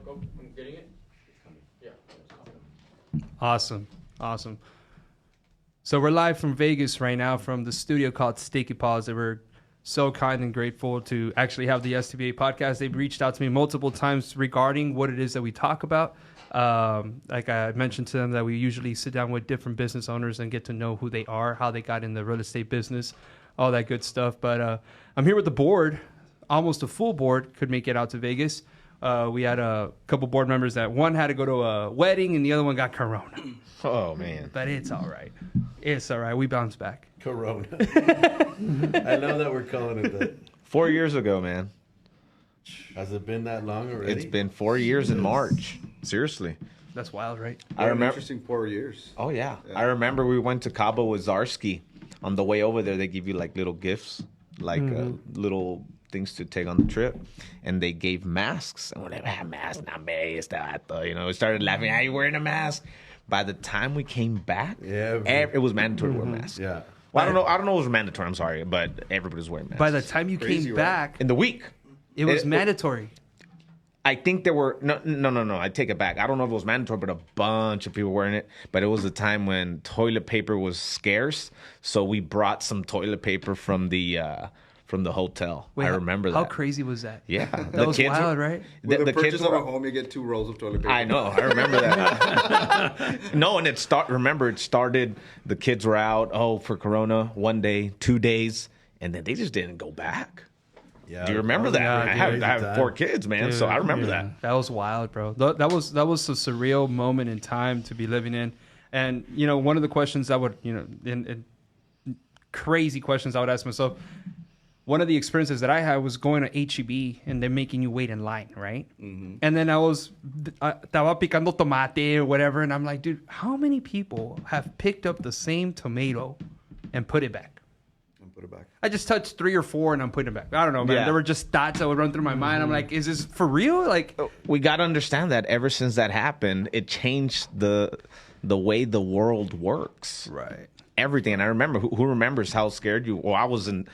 Oh, I'm getting it. Yeah. Awesome. So we're live from Vegas right now from the studio called Sticky Paws. That we're so kind and grateful to actually have the STBA podcast. They've reached out to me multiple times regarding what it is that we talk about. Like I mentioned to them that we usually sit down with different business owners and get to know who they are, how they got in the real estate business, all that good stuff. But I'm here with the board. Almost a full board could make it out to Vegas. We had a couple board members that one had to go to a wedding and the other one got corona. Oh, man. But it's all right. It's all right. We bounce back. Corona. I know that we're calling it that. 4 years ago, man. Has it been that long already? It's been 4 years in March. Seriously. That's wild, right? I remember. Interesting 4 years. Oh, yeah. I remember we went to Cabo with Zarski. On the way over there, they give you like little gifts, like little things to take on the trip, and they gave masks. And whatever, masks, not me, you know, we started laughing. Are you wearing a mask? By the time we came back, it was mandatory to wear masks. Yeah. Well, I don't know if it was mandatory. I'm sorry, but everybody was wearing masks. By the time you came back, in the week, it was mandatory. I think there were no. I take it back. I don't know if it was mandatory, but a bunch of people were wearing it. But it was a time when toilet paper was scarce, so we brought some toilet paper from the hotel. Wait, I remember that. How crazy was that? Yeah, that was wild, right? With the purchase of a home, you get 2 rolls of toilet paper. I know. I remember that. No, and it started. The kids were out. For Corona, 1 day, 2 days, and then they just didn't go back. Yeah, do you remember that? Yeah, I have 4 kids, man, dude, so I remember that. That was wild, bro. That was a surreal moment in time to be living in. And you know, one of the questions I would, in crazy questions I would ask myself. One of the experiences that I had was going to HEB and they're making you wait in line, right? Mm-hmm. And then estaba picando tomate or whatever, and I'm like, dude, how many people have picked up the same tomato and put it back? I just touched 3 or 4 and I'm putting it back. I don't know, man. Yeah. There were just thoughts that would run through my mind. I'm like, is this for real? Like, we got to understand that ever since that happened, it changed the way the world works. Right. Everything. And I remember, who remembers how scared you? Well, I wasn't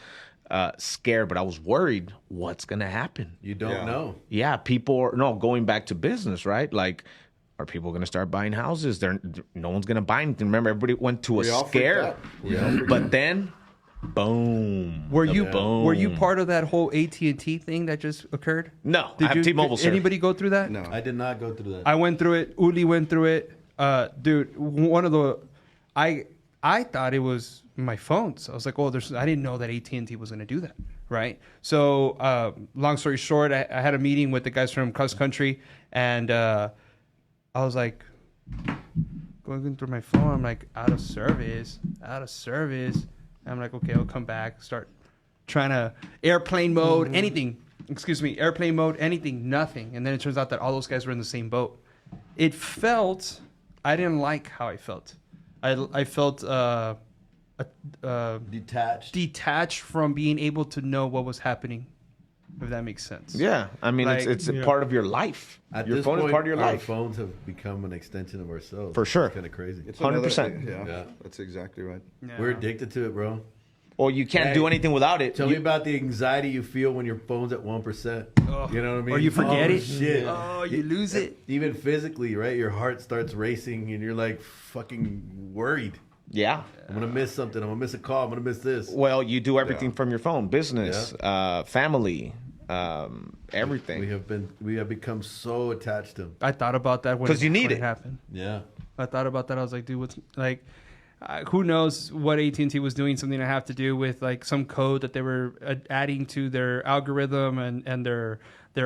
scared, but I was worried. What's going to happen? You don't know. Yeah, people are going back to business, right? Like, are people going to start buying houses? No one's going to buy anything. Remember, everybody went to a scare. But then, boom. Were you part of that whole AT&T thing that just occurred? No, I have T-Mobile, sir. Anybody go through that? No, I did not go through that. I went through it. Uli went through it. Dude, one of the... I thought it was my phone. So I was like, I didn't know that AT&T was going to do that, right? So long story short, I had a meeting with the guys from Cross Country, and I was like, going through my phone, I'm like, out of service. I'm like, okay, I'll come back, start trying to airplane mode, anything, nothing. And then it turns out that all those guys were in the same boat. I didn't like how I felt. I felt detached from being able to know what was happening, if that makes sense. Yeah, I mean, like, it's a part of your life. Your phone is part of your life. Our phones have become an extension of ourselves. For sure. It's kind of crazy. It's 100%. Yeah, that's exactly right. Yeah. We're addicted to it, bro. Or you can't do anything without it. Tell me about the anxiety you feel when your phone's at 1%. Oh, you know what I mean? Or you forget it. Shit. Oh, you lose it. Even physically, right? Your heart starts racing and you're like fucking worried. Yeah. I'm going to miss something. I'm going to miss a call. I'm going to miss this. Well, you do everything from your phone. Business, family, everything. We have become so attached to them. I thought about that when it happened. Yeah. I thought about that. I was like, dude, what's like... who knows what AT&T was doing, something to have to do with like some code that they were adding to their algorithm and their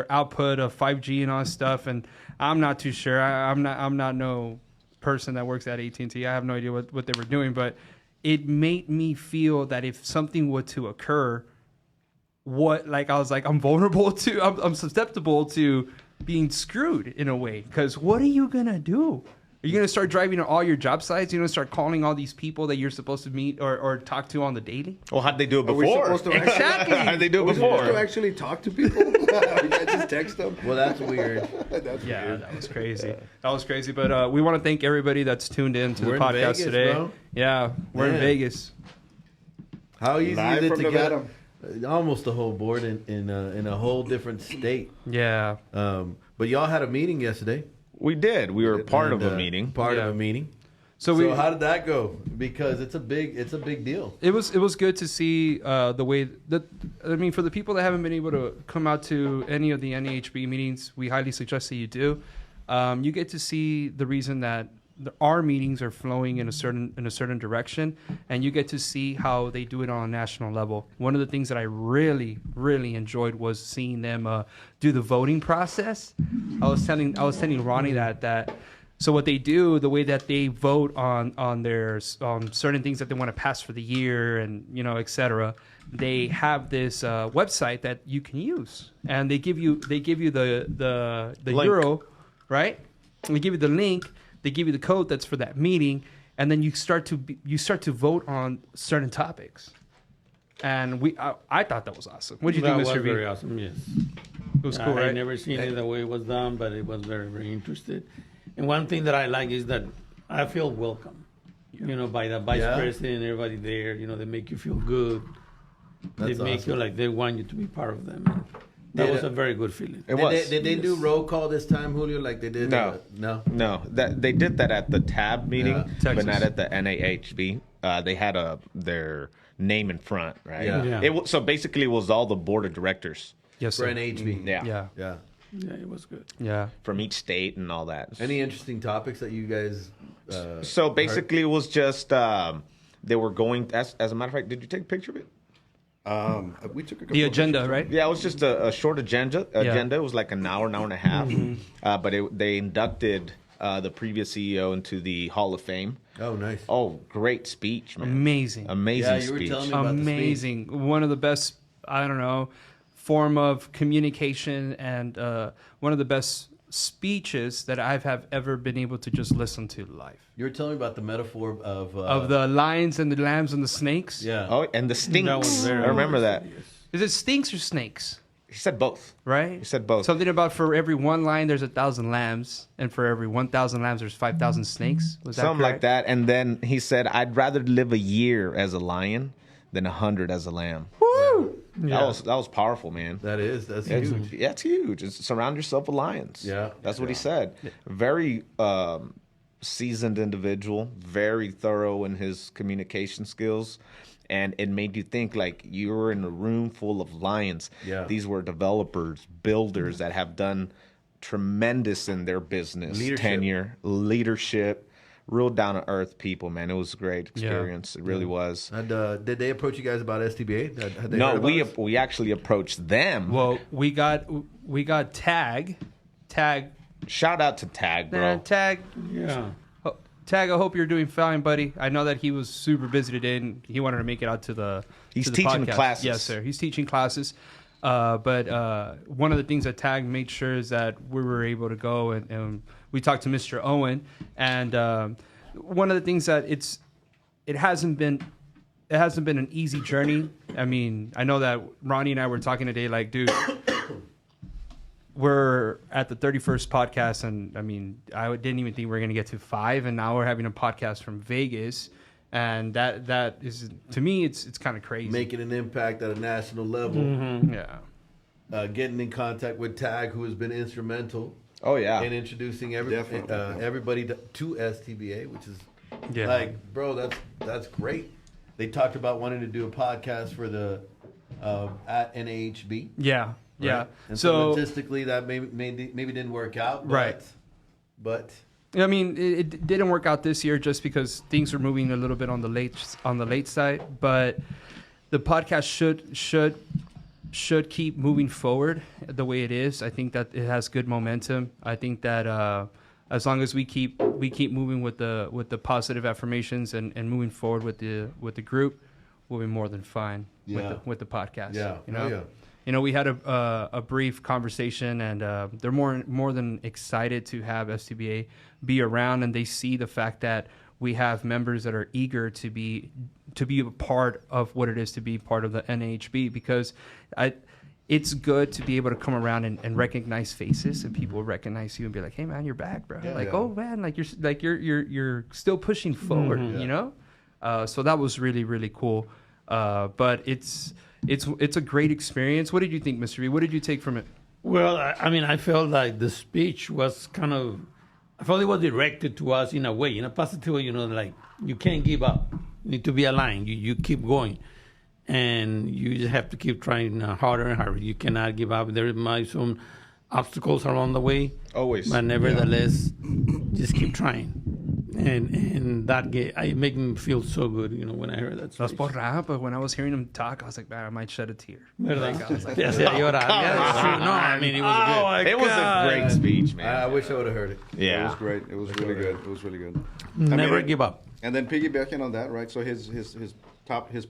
output of 5G and all that stuff. And I'm not too sure. I'm not no person that works at AT&T. I have no idea what they were doing, but it made me feel that if something were to occur, I was like, I'm susceptible to being screwed in a way. Because what are you going to do? Are you going to start driving to all your job sites? You're going to start calling all these people that you're supposed to meet or talk to on the daily? Well, how'd they do it before? Exactly. How'd they do it before? Are we supposed to actually talk to people? You can't just text them? Well, that's weird. That was crazy. That was crazy. But we want to thank everybody that's tuned in to the podcast Vegas, today. Bro. Yeah, we're in Vegas. How easy is it to get... almost the whole board in a whole different state. Yeah. But y'all had a meeting yesterday. We did. We were part And, of a meeting. Part Yeah. of a meeting. So So how did that go? Because it's a big deal. it was good to see the way that, I mean, for the people that haven't been able to come out to any of the NAHB meetings, we highly suggest that you do. You get to see the reason that our meetings are flowing in a certain direction, and you get to see how they do it on a national level. One of the things that I really enjoyed was seeing them do the voting process. I was telling Ronnie that. So what they do, the way that they vote on their certain things that they want to pass for the year, and et cetera, they have this website that you can use, and they give you the Link. euro, right? And they give you the link, they give you the code that's for that meeting, and then you start to vote on certain topics. And I thought that was awesome. What did you That think, was Mr. V? very awesome, yes. It was cool, I right? never seen it the way it was done, but it was very, very interesting. And one thing that I like is that I feel welcome, by the vice Yeah. president, everybody there. They make you feel good. That's they make awesome. you like they want you to be part of them. And that Did was it- a very good feeling. It was. Did they do roll call this time, Julio? Like they did? No. No. No, that they did that at the TAB meeting, Yeah. but Texas. not at the NAHB. They had their name in front, right? Yeah. Yeah. So basically, it was all the board of directors. Yes, For sir. NHB. Yeah. Yeah, Yeah. Yeah, it was good. yeah. From each state and all that. Any interesting topics that you guys? So basically, it was just they were going. As a matter of fact, did you take a picture of it? We took a couple The of agenda, pictures. right? Yeah, it was just a short agenda. It was like an hour and a half. But they inducted the previous CEO into the Hall of Fame. Oh, nice. Oh, great speech, man! Amazing. Amazing Yeah, you were speech. telling me about the speech. Amazing. One of the best, I don't know, form of communication, and one of the best speeches that have ever been able to just listen to live. You were telling me about the metaphor Of the lions and the lambs and the snakes. yeah. Oh, and the stinks. That was very I remember that. yes. Is it stinks or snakes? He said both. Right? He said both. Something about for every one lion there's 1,000 lambs, and for every 1,000 lambs there's 5,000 snakes. Was that Something like correct? that. And then he said, "I'd rather live a year as a lion than 100 as a lamb." Woo! Yeah. That was powerful, man. That's It's, huge. yeah, it's huge. It's surround yourself with lions. Yeah. That's what he said. Very seasoned individual, very thorough in his communication skills. And it made you think like you were in a room full of lions. Yeah. These were developers, builders that have done tremendous in their business leadership, real down to earth people, man. It was a great experience. It really was. And did they approach you guys about STBA? Had they heard No, about us? we actually approached them. Well, we got Tag. Shout out to Tag, bro. Man, Tag. Yeah. Tag, I hope you're doing fine, buddy. I know that he was super busy today, and he wanted to make it out to the. He's to the teaching podcast. classes. Yes, sir. He's teaching classes. But one of the things that Tag made sure is that we were able to go, and we talked to Mr. Owen. And one of the things that it hasn't been an easy journey. I mean, I know that Ronnie and I were talking today, like, dude. We're at the 31st podcast, and I mean, I didn't even think we were going to get to 5, and now we're having a podcast from Vegas, and that is, to me, it's kind of crazy. Making an impact at a national level. Yeah. Getting in contact with Tag, who has been instrumental Oh yeah. in introducing Definitely. everybody to STBA, which is Yeah. like, bro, that's great. They talked about wanting to do a podcast for the at NAHB. Yeah. Yeah. Right? And So, logistically, that maybe didn't work out. But, Right. But I mean, it didn't work out this year just because things are moving a little bit on the late side, but the podcast should keep moving forward the way it is. I think that it has good momentum. I think that as long as we keep moving with the positive affirmations and moving forward with the group, we'll be more than fine with the podcast. Yeah. You know. Oh, yeah. You know, we had a brief conversation, and they're more than excited to have STBA be around, and they see the fact that we have members that are eager to be a part of what it is to be part of the NAHB, because it's good to be able to come around and recognize faces, and people recognize you and be like, "Hey, man, you're back, bro!" Yeah. "Oh, man, you're still pushing forward," you know. So that was really, really cool. But it's a great experience. What did you think, Mr. B? What did you take from it? Well, I mean, I felt like the speech was I felt it was directed to us in a way, in a positive way, like you can't give up. You need to be aligned. You keep going. And you just have to keep trying harder and harder. You cannot give up. There might be some obstacles along the way. Always. But nevertheless, just keep trying. And that it made me feel so good, when I heard that Las speech. porra, but when I was hearing him talk, I was like, man, I might shed a tear. ¿Verdad? Like, I was like, Te hacía llorar. Yeah, it's true. No, I mean, it was good. It was a great speech, man. I wish I would have heard it. It Yeah. was great. It was really good. It was really good. Never give up. And then piggybacking on that, right? So his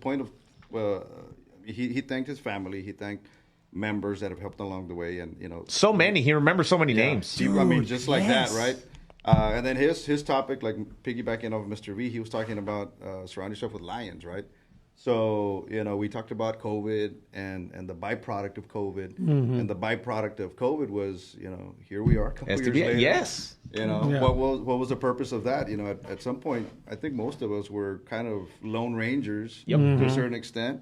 point of he thanked his family. He thanked members that have helped along the way, and So many. He remembers so many names. I mean, just like that, right? And then his topic, like piggybacking off Mr. V, he was talking about surround yourself with lions, right? So we talked about COVID and the byproduct of COVID, and the byproduct of COVID was here we are a couple years STBA, later. yes. What was the purpose of that? At some point, I think most of us were kind of lone rangers to a certain extent,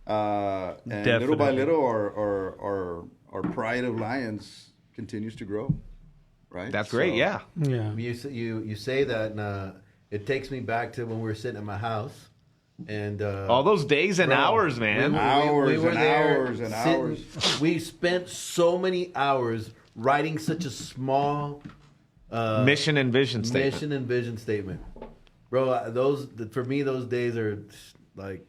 and little by Definitely. little, our pride of lions continues to grow. Right. That's great, yeah. Yeah. You say that, and it takes me back to when we were sitting at my house, and All those days and bro, hours, man. Hours were and there hours and sitting- hours. We spent so many hours writing such a small Mission and vision statement. mission and vision statement, bro. For me, those days are like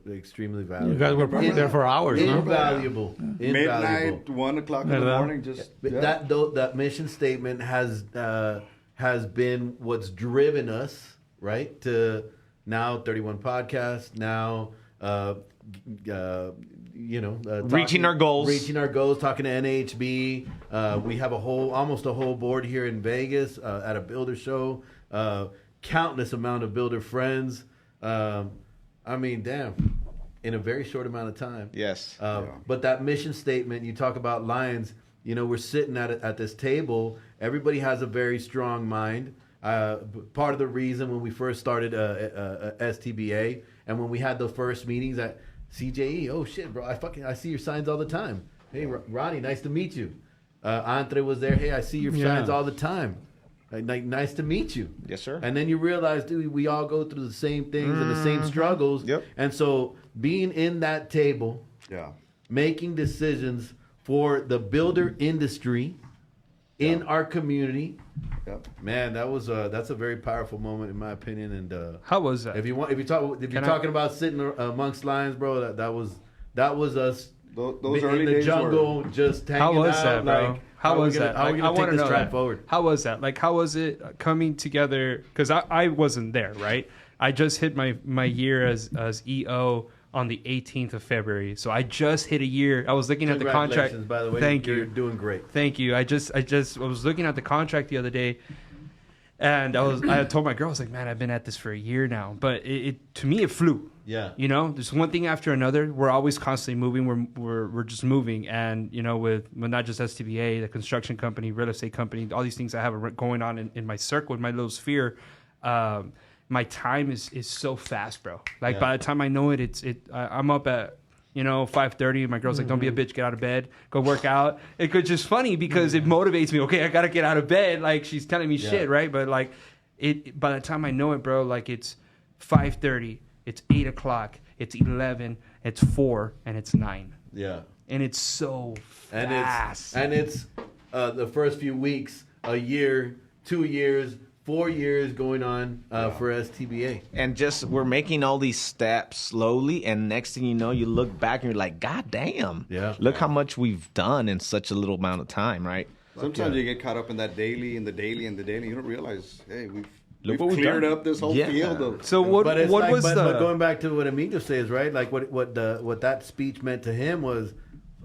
extremely valuable. You guys were probably there for hours, no? Invaluable. Invaluable. Midnight, 1 o'clock in the ¿Verdad? morning, just But yeah. that mission statement has been what's driven us right to now 31 podcasts now Reaching our goals. talking to NAHB. We have almost a whole board here in Vegas at a builder show, countless amount of builder friends. I mean, damn, in a very short amount of time. Yes. But that mission statement, you talk about lions, we're sitting at this table. Everybody has a very strong mind. Part of the reason when we first started STBA and when we had the first meetings at CJE, oh shit, bro, I see your signs all the time. Hey, Ronnie, nice to meet you. Andre was there. Hey, I see your signs all the time. Like, nice to meet you. Yes, sir. And then you realize, dude, we all go through the same things and the same struggles. Yep. And so being in that table, Yeah. making decisions for the builder industry in our community, Yep. man, that's a very powerful moment in my opinion. And How was that? if you're Can I- talking about sitting amongst lions, bro, that was us. Those in early the days jungle, were. just hanging How was out. that, bro? Like, How was that? How are we gonna I want take to this know track that. forward? How was that? Like, how was it coming together? Because I wasn't there, right? I just hit my year as EO on the 18th of February, so I just hit a year. I was looking at the contract. Congratulations, by the way. Thank You're you. doing great. Thank you. I was looking at the contract the other day, and I told my girl, I was like, man, I've been at this for a year now, but it to me it flew. Yeah. There's one thing after another. We're always constantly moving. We're just moving, and with not just STBA, the construction company, real estate company, all these things I have going on in my circle, in my little sphere. My time is so fast, bro. Like by the time I know it, I'm up at 5:30, and my girl's like, "Don't be a bitch, get out of bed, go work out." It's just funny because it motivates me. Okay, I gotta get out of bed. Like she's telling me shit, right? But like by the time I know it, bro, like it's 5:30. It's 8 o'clock. It's 11. It's 4, and it's 9. Yeah. And it's so And fast. it's the first few weeks, a year, 2 years, 4 years going on for STBA. And we're making all these steps slowly, and next thing you know, you look back and you're like, God damn. Yeah. Look how much we've done in such a little amount of time, right? Sometimes you get caught up in that daily. You don't realize, hey, we've what we've cleared done. up this whole Yeah. field of. So what But it's what like, was but the going back to what Emilio says, right? Like what that speech meant to him was,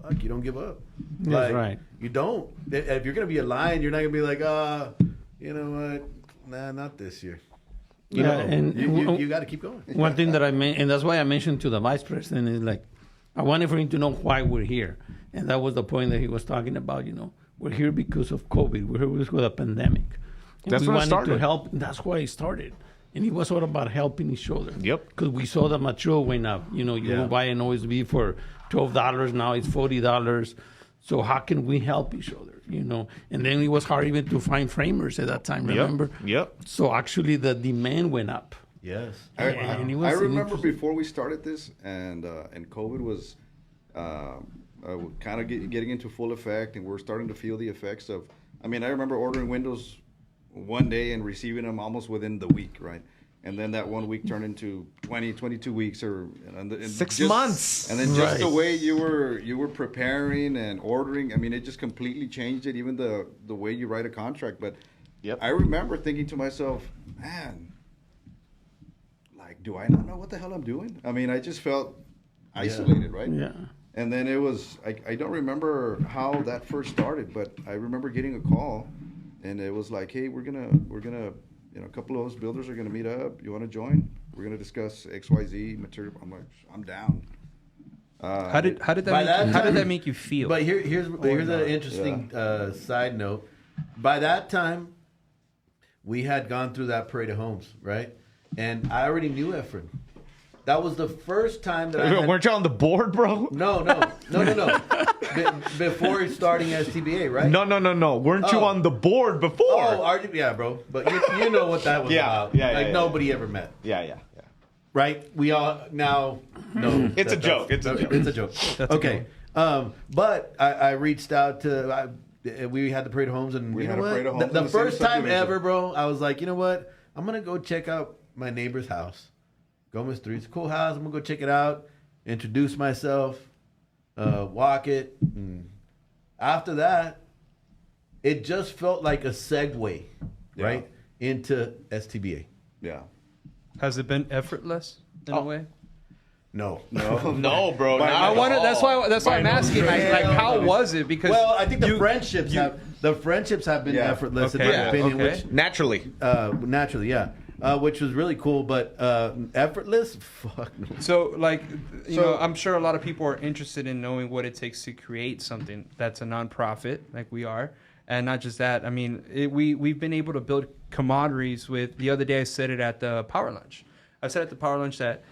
fuck, you don't give up. That's Like, right. You don't. If you're gonna be a lion, you're not gonna be like, you know what? Nah, not this year. And You got to keep going. one thing that and that's why I mentioned to the vice president is like, I wanted for him to know why we're here, and that was the point that he was talking about. We're here because of COVID. We're here because of the pandemic. And That's we when it wanted started. to help. That's why it started. And it was all about helping each other. Yep. Because we saw the material went up. You know, you Yeah. were buying OSB for $12, now it's $40. So how can we help each other? You know, and then it was hard even to find framers at that time. Remember? Yep. So actually, the demand went up. Yes. And it I was remember interesting. before we started this, and COVID was kind of getting into full effect, and we're starting to feel the effects of. I mean, I remember ordering windows one day and receiving them almost within the week, right? And then that 1 week turned into 20, 22 weeks, or and 6 just- months. And then just the Right. way you were preparing and ordering, I mean, it just completely changed it. Even the way you write a contract. But Yep. I remember thinking to myself, man, like, do I not know what the hell I'm doing? I mean, I just felt isolated, right? Yeah. And then it was, I don't remember how that first started, but I remember getting a call, and it was like, hey, we're gonna, a couple of those builders are gonna meet up. You want to join? We're gonna discuss XYZ material. I'm like, I'm down. How did By that that make, how did time- that make you feel? But here's an interesting side note. By that time, we had gone through that parade of homes, right? And I already knew Efren. That was the first time that I had, Weren't you on the board, bro? No. Before starting STBA, right? No. Weren't you Oh. on the board before? Oh, yeah, bro. But you know what that was Yeah, about. yeah, Like yeah. nobody ever met, Yeah. right? We all now know. It's a joke. It's a joke. It's a joke. That's a Okay. But I reached out to. We had the parade of homes, and We you know had a what? parade of homes The in the same first time subdivision. ever, bro. I was like, you know what? I'm gonna go check out my neighbor's house. Gomez 3. It's a cool house. I'm gonna go check it out. Introduce myself. Walk it. And after that, it just felt like a segue, Yeah. right, into STBA. Yeah. Has it been effortless in a way? No. No, bro. By not I at wanted. all. That's why I'm asking. Like, how was it? Because Well, I think the friendships have been Yeah. effortless in Okay. my Yeah, opinion, okay. which Naturally. naturally, yeah, which was really cool. But effortless, fuck no. So, like, you So- know, I'm sure a lot of people are interested in knowing what it takes to create something that's a nonprofit, like we are, and not just that. I mean, we've been able to build camaraderies with. The other day, I said it at the power lunch. I said at the power lunch that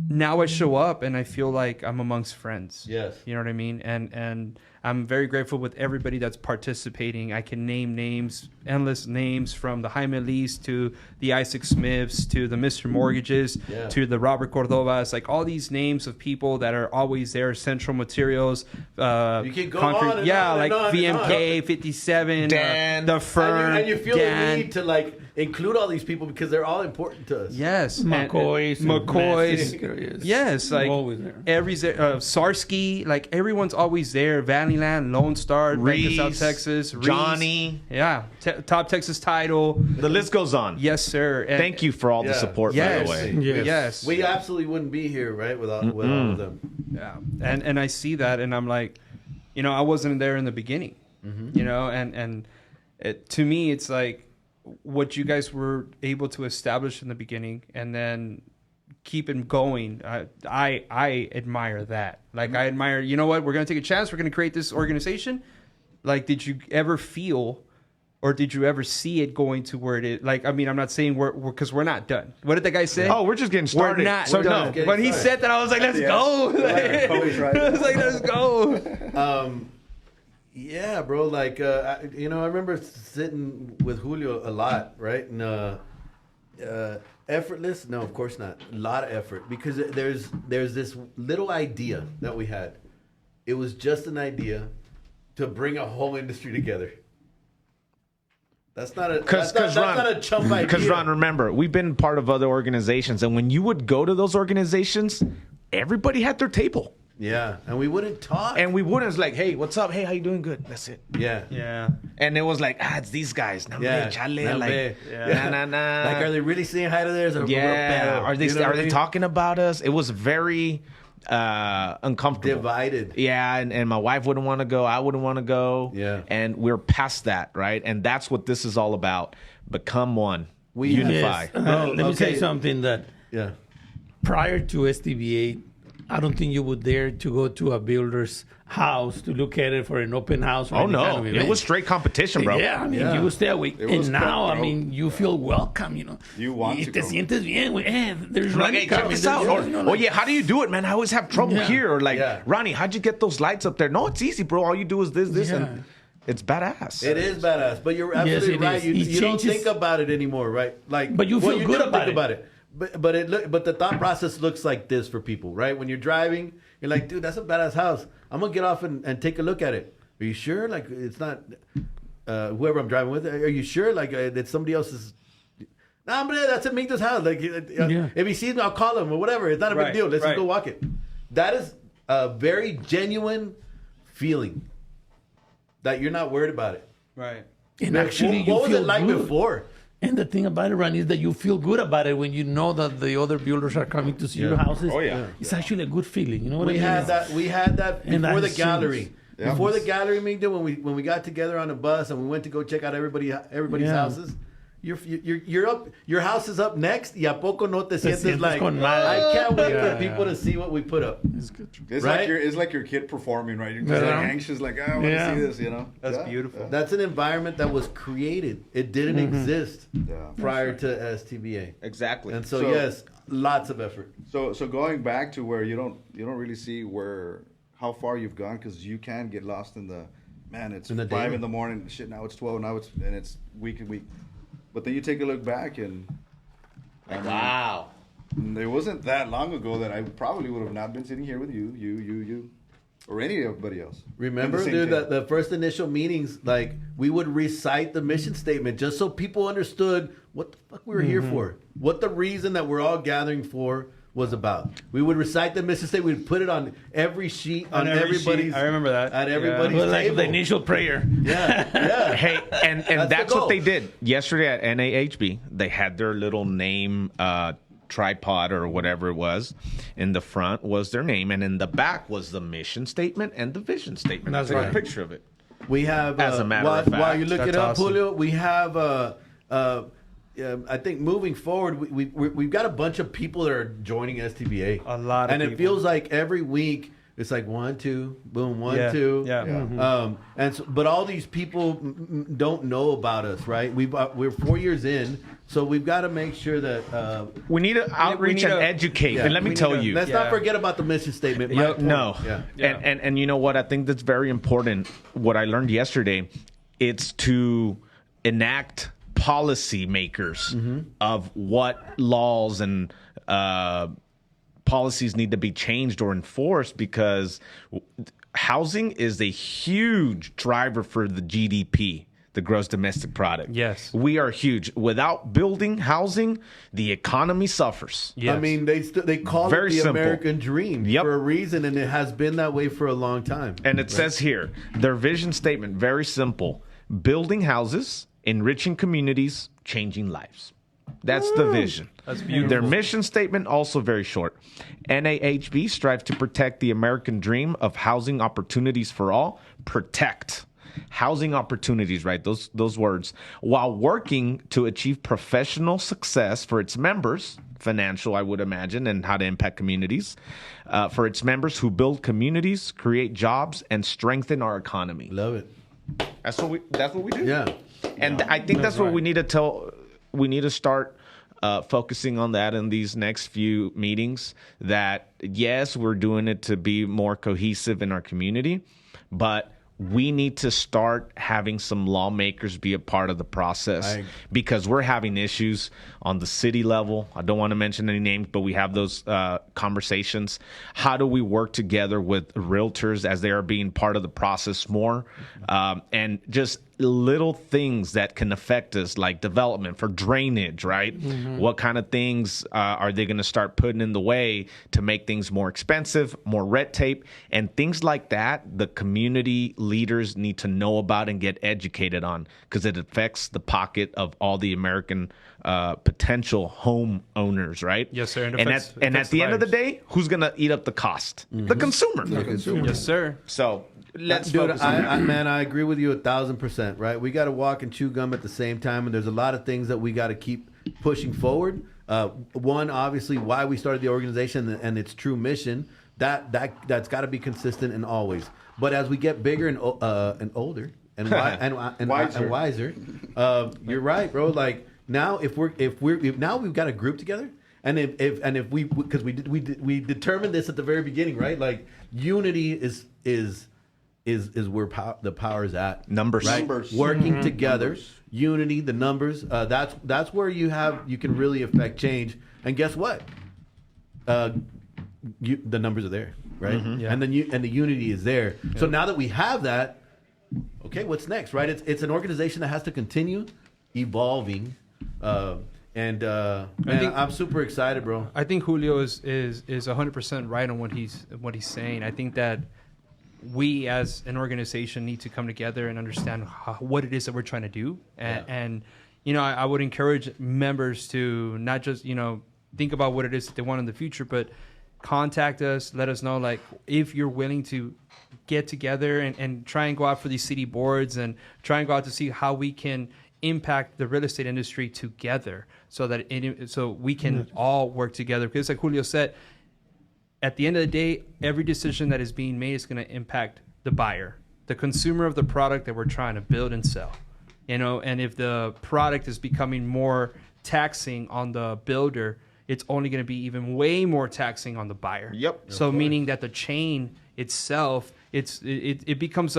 now I show up and I feel like I'm amongst friends. Yes. You know what I mean? And I'm very grateful with everybody that's participating. I can name names, endless names, from the Jaime Lee's to the Isaac Smiths to the Mr. Mortgages Yeah. to the Robert Cordovas, like all these names of people that are always there, Central Materials. You keep going on and yeah, on like and on and VMK, 57, Dan. The Firm, And you feel Dan. the need to like include all these people because they're all important to us. Yes. McCoy's. and McCoy's. Massey, Yes, like always there. every Sarsky, like everyone's always there. Valleyland, Lone Star, Bank of South Reese, Texas, Reese. Johnny. Yeah, top Texas title. The list goes on. Yes, sir. And Thank you for all the Yeah. support, Yes. by the way. Yes. Yes. We absolutely wouldn't be here, right, without all of them. Yeah, and I see that, and I'm like, you know, I wasn't there in the beginning, you know, and to me, it's like what you guys were able to establish in the beginning, and then keep it going. I admire that. Like, I admire. You know what? We're gonna take a chance. We're gonna create this organization. Like, did you ever feel? Or did you ever see it going to where it is? Like, I mean, I'm not saying we're because we're not done. What did that guy say? Oh, we're just getting started. We're not so done. no. When he said that, I was like, let's go. I was like, let's go. Yeah, bro. Like, I remember sitting with Julio a lot, right? And effortless? No, of course not. A lot of effort because there's this little idea that we had. It was just an idea to bring a whole industry together. That's not a chump idea. Because Ron, remember, we've been part of other organizations, and when you would go to those organizations, everybody had their table, Yeah, and we wouldn't talk. and we wouldn't. It's like, hey, what's up? Hey, how you doing? Good. That's it. yeah. Yeah. And it was like, it's these guys. Nah, Yeah. chale, Nah, like, man. nah. Like, are they really saying hi to theirs? Or Yeah. Are they You know what I mean? talking about us? It was very uncomfortable. Divided? Yeah, and my wife wouldn't want to go. I wouldn't want to go. Yeah. And we're past that, right? And that's what this is all about. Become one. We- Unify. Yes. Let me say okay. something that Yeah. prior to STBA, I don't think you would dare to go to a builder's house to look at it for an open house. Or Oh any kind no, of it event. was straight competition, bro. Yeah, I mean, you would stay awake. It was And now, I cutthroat. mean, you feel welcome, you know. You want Y to te go. sientes bien, güey. There's Like, Ronnie hey, check coming. this out. Or, You know, oh like- yeah, how do you do it, man? I always have trouble Yeah. here. Or like, Yeah. Ronnie, how'd you get those lights up there? No, it's easy, bro. All you do is this, Yeah. and it's badass. It is badass, but you're absolutely it right. is. You, It you don't changes- think about it anymore, right? Like, But you well, feel good do about think it. about it. But the thought process looks like this for people, right? When you're driving, you're like, dude, that's a badass house. I'm gonna get off and take a look at it. Are you sure? Like, it's not whoever I'm driving with. Are you sure? Like, that somebody else's. Nah, but that's Amigda's house. Like, if he sees me, I'll call him or whatever. It's not a big Right, deal. Let's right. just go walk it. That is a very genuine feeling that you're not worried about it. Right. And actually, what you was feel it like good. before? And the thing about it, Ronnie, is that you feel good about it when you know that the other builders are coming to see your houses. Oh, yeah. It's actually a good feeling. You know what I We mean? had that. We had that And before the that gallery. seems- Yeah. Before the gallery meeting, when we got together on the bus and we went to go check out everybody's Yeah. houses. You're up. Your house is up next. Y a poco no te sientes sientes like con madre. I can't wait Yeah. for people to see what we put up. It's Right? like your kid performing, right? You're just Yeah. like anxious, like I want Yeah. to see this, you know. That's Yeah. beautiful. That's an environment that was created. It didn't exist Yeah. prior to STBA. Exactly. And so So- yes, lots of effort. So going back to where you don't really see how far you've gone, because you can get lost in the it's In the 5 day. in the morning, shit, now it's 12, now it's week and week. But then you take a look back and Wow. it wasn't that long ago that I probably would have not been sitting here with you, or anybody else. Remember, In the same dude, table. the first initial meetings, like we would recite the mission statement just so people understood what the fuck we were here for, what the reason that we're all gathering for was about. We would recite the mission statement. We'd put it on every sheet, on every everybody's. sheet. I remember that. At Yeah. everybody's Well, like table. the initial prayer. Yeah, yeah. Hey, and That's that's the what they goal. did yesterday at NAHB. They had their little name tripod or whatever it was. In the front was their name, and in the back was the mission statement and the vision statement. That's I took right. a picture of it. We have, As a matter while, of fact. while you look That's it up, awesome. Julio, we have. I think moving forward, we've got a bunch of people that are joining STBA. A lot of and it people. feels like every week it's like 1, 2, boom, 1, Yeah, 2. yeah. Yeah. And so, but all these people don't know about us, right? We're 4 years in, so we've got to make sure that We need to outreach need and to- educate. yeah, and let me we tell need to- you, let's Yeah. not forget about the mission statement. My point. no. Yeah. Yeah. And you know what? I think that's very important. What I learned yesterday, it's to enact policy makers of what laws and policies need to be changed or enforced, because housing is a huge driver for the GDP, the gross domestic product. Yes. We are huge. Without building housing, the economy suffers. Yes. I mean, they call Very it the simple. American dream Yep. for a reason, and it has been that way for a long time. And it says here, their vision statement, very simple: building houses, enriching communities, changing lives. That's the vision. That's beautiful. Their mission statement, also very short. NAHB strives to protect the American dream of housing opportunities for all. Protect housing opportunities, right? Those words, while working to achieve professional success for its members, financial, I would imagine, and how to impact communities, for its members who build communities, create jobs, and strengthen our economy. Love it. That's what we do. Yeah. And I think that's what we need to tell. We need to start focusing on that in these next few meetings. That yes, we're doing it to be more cohesive in our community, but we need to start having some lawmakers be a part of the process, because we're having issues on the city level. I don't want to mention any names, but we have those conversations. How do we work together with realtors as they are being part of the process more? And just little things that can affect us, like development for drainage, right? What kind of things are they going to start putting in the way to make things more expensive, more red tape, and things like that? The community leaders need to know about and get educated on, because it affects the pocket of all the American potential home owners, right? Yes, sir. And And affects- at affects the end of the lives. day, who's going to eat up the cost? The consumer. Yes, sir. So let's Dude, focus on that. man, I agree with you 1,000%. Right? We got to walk and chew gum at the same time, and there's a lot of things that we got to keep pushing forward. One, obviously, why we started the organization and its true mission, That's got to be consistent and always. But as we get bigger and older and wiser, you're right, bro. Like now, if now we've got a group together, and if we because we determined this at the very beginning, right? Like unity is where the power is at. Numbers. Right? Numbers. Working together, unity, the numbers. That's where you can really affect change. And guess what? The numbers are there, right? Yeah. And the unity is there. Yeah. So now that we have that, okay, what's next, right? It's an organization that has to continue evolving. And I'm super excited, bro. I think Julio is 100% right on what he's saying. I think that we as an organization need to come together and understand what it is that we're trying to do. And I would encourage members to not just, think about what it is that they want in the future, but contact us, let us know, like, if you're willing to get together and try and go out for these city boards and try and go out to see how we can impact the real estate industry together so that so we can all work together. Because like Julio said, at the end of the day, every decision that is being made is going to impact the buyer, the consumer of the product that we're trying to build and sell. And if the product is becoming more taxing on the builder, it's only going to be even way more taxing on the buyer. Yep. So meaning that the chain itself, it becomes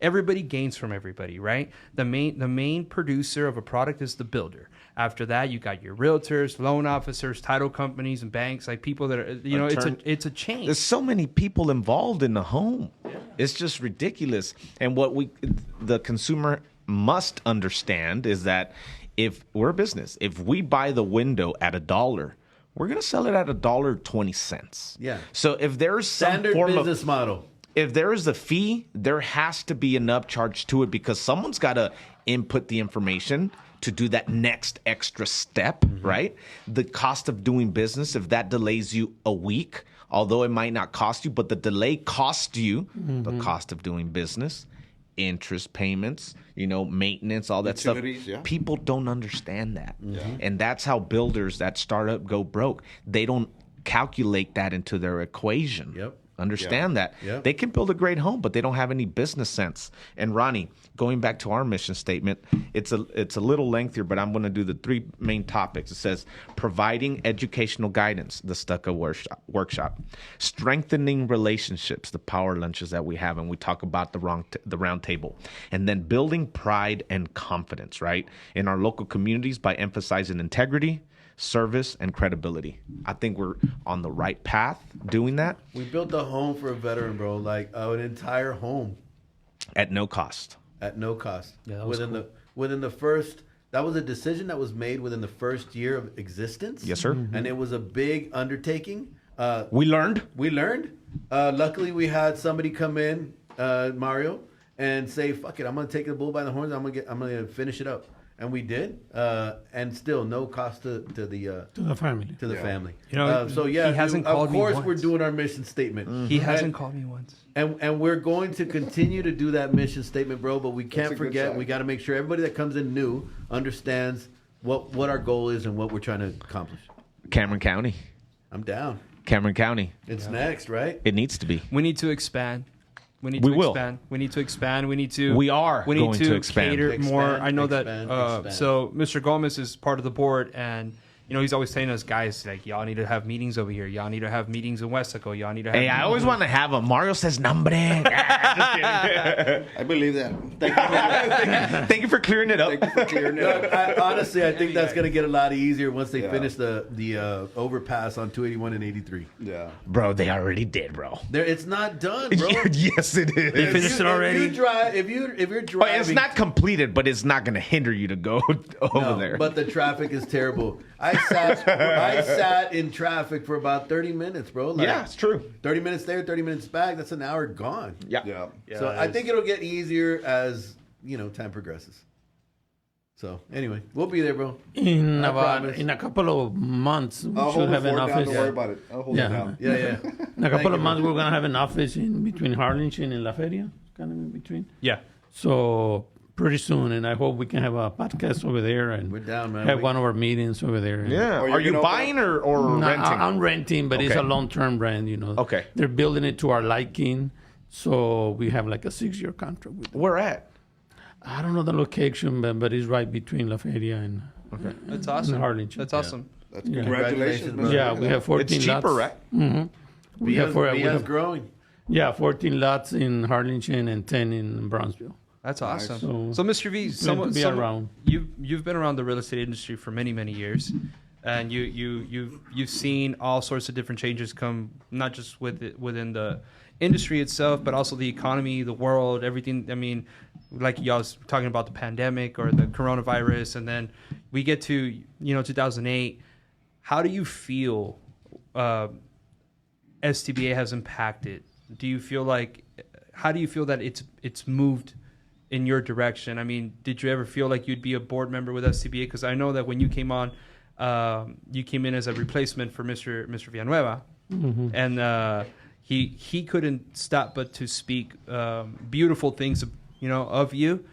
everybody gains from everybody, right? The main producer of a product is the builder. After that, you got your realtors, loan officers, title companies, and banks, like people that are, it's a chain. There's so many people involved in the home. Yeah. It's just ridiculous. And what the consumer must understand is that if we're a business, if we buy the window at $1, we're going to sell it at $1.20. Yeah. So if there's some standard form business model, if there is a fee, there has to be an upcharge to it because someone's got to input the information to do that next extra step, right? The cost of doing business, if that delays you a week, although it might not cost you, but the delay costs you the cost of doing business, interest payments, maintenance, all that stuff. Yeah. People don't understand that. And that's how builders that startup go broke. They don't calculate that into their equation. Yep. Understand that. Yep. They can build a great home, but they don't have any business sense. And Ronnie, going back to our mission statement, it's a little lengthier, but I'm going to do the 3 main topics. It says providing educational guidance, the Stucco workshop, strengthening relationships, the power lunches that we have, and we talk about the round table, and then building pride and confidence, right, in our local communities by emphasizing integrity, service, and credibility. I think we're on the right path doing that. We built a home for a veteran, bro, like an entire home. At no cost. At no cost. Yeah, that was within the first, that was a decision that was made within the first year of existence. Yes, sir. And it was a big undertaking. We learned. Luckily, we had somebody come in, Mario, and say, "Fuck it, I'm gonna take the bull by the horns. I'm gonna finish it up." And we did, and still no cost to the family. To the family. So he hasn't called me Of course, once. we're doing our mission statement. He hasn't called me once. And we're going to continue to do that mission statement, bro. But we can't forget. We got to make sure everybody that comes in new understands what our goal is and what we're trying to accomplish. Cameron County. I'm down. Cameron County. It's next, right? It needs to be. We need to expand. We need We to will. expand. We need to expand. We need to. We are We need going to expand. cater more. Expand, I know expand, that. expand. So Mr. Gomez is part of the board, and he's always telling us, guys, like, y'all need to have meetings over here. Y'all need to have meetings in Westaco. Y'all need to have. Hey, I always want to have them. Mario says nombre. I believe that. Thank you for clearing it up. Thank you for clearing it up. Honestly, I think that's going to get a lot easier once they finish the overpass on 281 and 83. Yeah. Bro, they already did, bro. It's not done, bro. Yes, it is. They finished it already. If you're driving, But it's not completed, but it's not going to hinder you to go over there. But the traffic is terrible. I sat in traffic for about 30 minutes, bro. Yeah, it's true. 30 minutes there, 30 minutes back. That's an hour gone. Yeah. So I think it'll get easier as time progresses. So anyway, we'll be there, bro. In I promise. a couple of months, we I'll should hold the have an fort down. office. Don't worry about it. I'll hold it down. Yeah. In a couple Thank of you, months, bro. we're gonna have an office in between Harlingen and La Feria, kind of in between. Yeah. So pretty soon, and I hope we can have a podcast over there and We're down, man. have one of our meetings over there. Yeah. Or Are you you're gonna buying or No, renting? I'm renting, but it's Okay. a long-term brand, you know. Okay. They're building it to our liking, so we have like a 6-year contract with them. Where at? I don't know the location, but it's right between La Feria and That's awesome. Harlingen. That's awesome. That's Yeah. congratulations, Congratulations, Mr. yeah, we have 14 It's cheaper, lots. right? We have, we Via's have growing. 14 lots in Harlingen and 10 in Brownsville. That's awesome. So- So, Mr. V, to be around. you've been around the real estate industry for many years, and you've seen all sorts of different changes come, not just within the industry itself, but also the economy, the world, everything. I mean, like y'all was talking about the pandemic or the coronavirus, and then we get to 2008. How do you feel STBA has impacted? Do you feel like, how do you feel that it's moved in your direction? I mean, did you ever feel like you'd be a board member with STBA? Because I know that when you came on, you came in as a replacement for Mr. Villanueva, and he couldn't stop but to speak beautiful things, of you.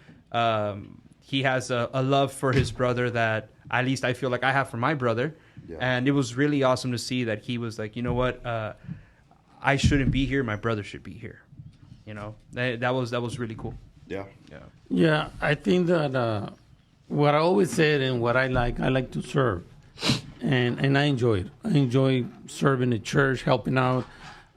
He has a love for his brother that at least I feel like I have for my brother. Yeah. And it was really awesome to see that he was like, you know what, I shouldn't be here. My brother should be here. That was really cool. Yeah. Yeah, I think that what I always said and what I like to serve, and I enjoy it. I enjoy serving the church, helping out.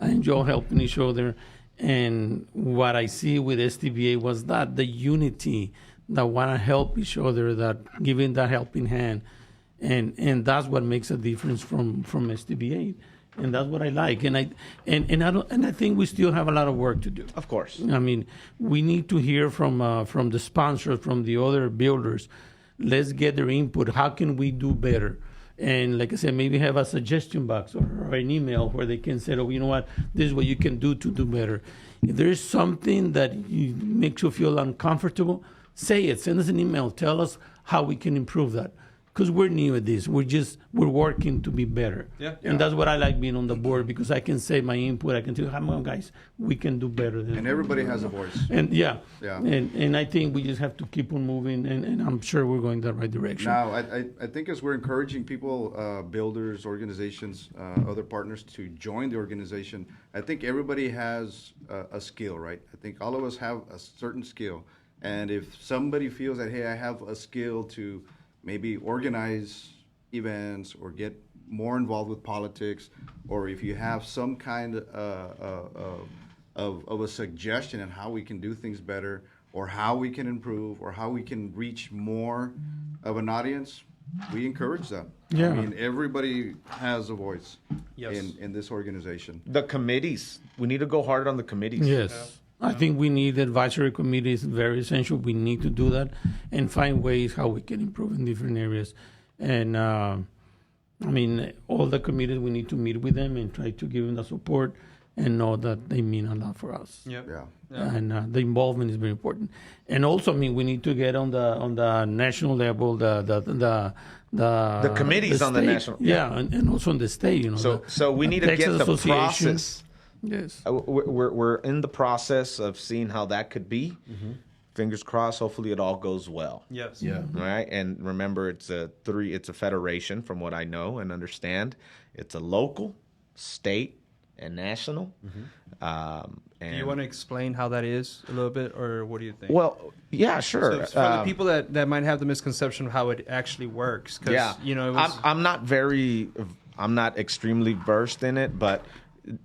I enjoy helping each other, and what I see with STBA was that the unity, that want to help each other, that giving that helping hand, and that's what makes a difference from STBA. And that's what I like, and I think we still have a lot of work to do. Of course. I mean, we need to hear from the sponsors, from the other builders. Let's get their input. How can we do better? And like I said, maybe have a suggestion box or an email where they can say, "Oh, you know what? This is what you can do to do better." If there is something that makes you feel uncomfortable, say it. Send us an email. Tell us how we can improve that. Because we're new at this. We're working to be better. Yeah. And that's what I like being on the board, because I can say my input. I can tell, come on, guys, we can do better than. And everybody has a voice. And yeah. Yeah. And I think we just have to keep on moving, and I'm sure we're going the right direction. Now, I think as we're encouraging people, builders, organizations, other partners to join the organization, I think everybody has a skill, right? I think all of us have a certain skill. And if somebody feels that, hey, I have a skill to maybe organize events or get more involved with politics, or if you have some kind of a suggestion on how we can do things better, or how we can improve, or how we can reach more of an audience, we encourage that. Yeah. I mean, everybody has a voice Yes. in this organization. The committees. We need to go hard on the committees. Yes. I think we need advisory committees, very essential. We need to do that and find ways how we can improve in different areas. And I mean, all the committees, we need to meet with them and try to give them the support and know that they mean a lot for us. Yep. Yeah. And the involvement is very important. And also, I mean, we need to get on the national level, the committees on the state. national- Yeah, and also on the state, you know. So we need to Texas get the Association. process. Yes. We're in the process of seeing how that could be. Fingers crossed. Hopefully, it all goes well. Yes. Yeah. All right, and remember, it's a federation, from what I know and understand. It's a local, state, and national. And Do you want to explain how that is a little bit, or what do you think? Well, yeah, sure. So for the people that might have the misconception of how it actually works, because Yeah, it was, I'm not extremely versed in it, but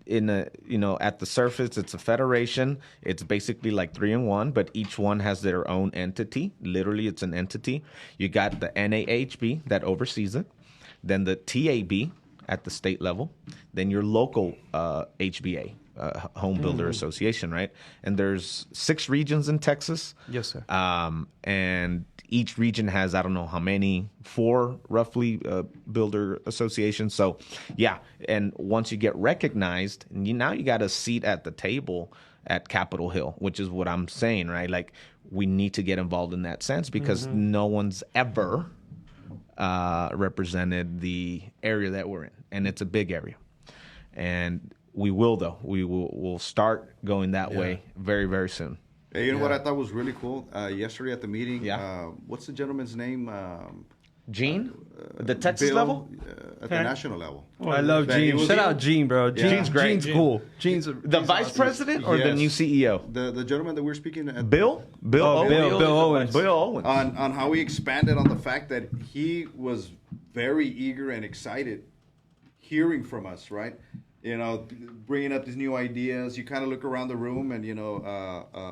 at the surface, it's a federation. It's basically like 3-in-1, but each one has their own entity. Literally, it's an entity. You got the NAHB that oversees it, then the TAB at the state level, then your local HBA, Home Builder Association, right? And there's 6 regions in Texas. Yes, sir. And each region has, I don't know how many, 4 roughly builder associations. So, yeah. And once you get recognized, now you got a seat at the table at Capitol Hill, which is what I'm saying, right? Like, we need to get involved in that sense because no one's ever represented the area that we're in. And it's a big area. And we will, though. We'll start going that way very, very soon. Hey, you know what I thought was really cool? Yesterday at the meeting, Yeah. what's the gentleman's name? Gene, the Texas Bill, level. at the national level. I love That he Gene. was- Shout out Gene, bro. Gene's great. Gene's cool. Gene's The vice president or the Yes. new CEO? The gentleman that we're speaking at Bill Owens? Bill Owens. Bill Owens. on how he expanded on the fact that he was very eager and excited hearing from us, right? You know, bringing up these new ideas. You kind of look around the room and, you know,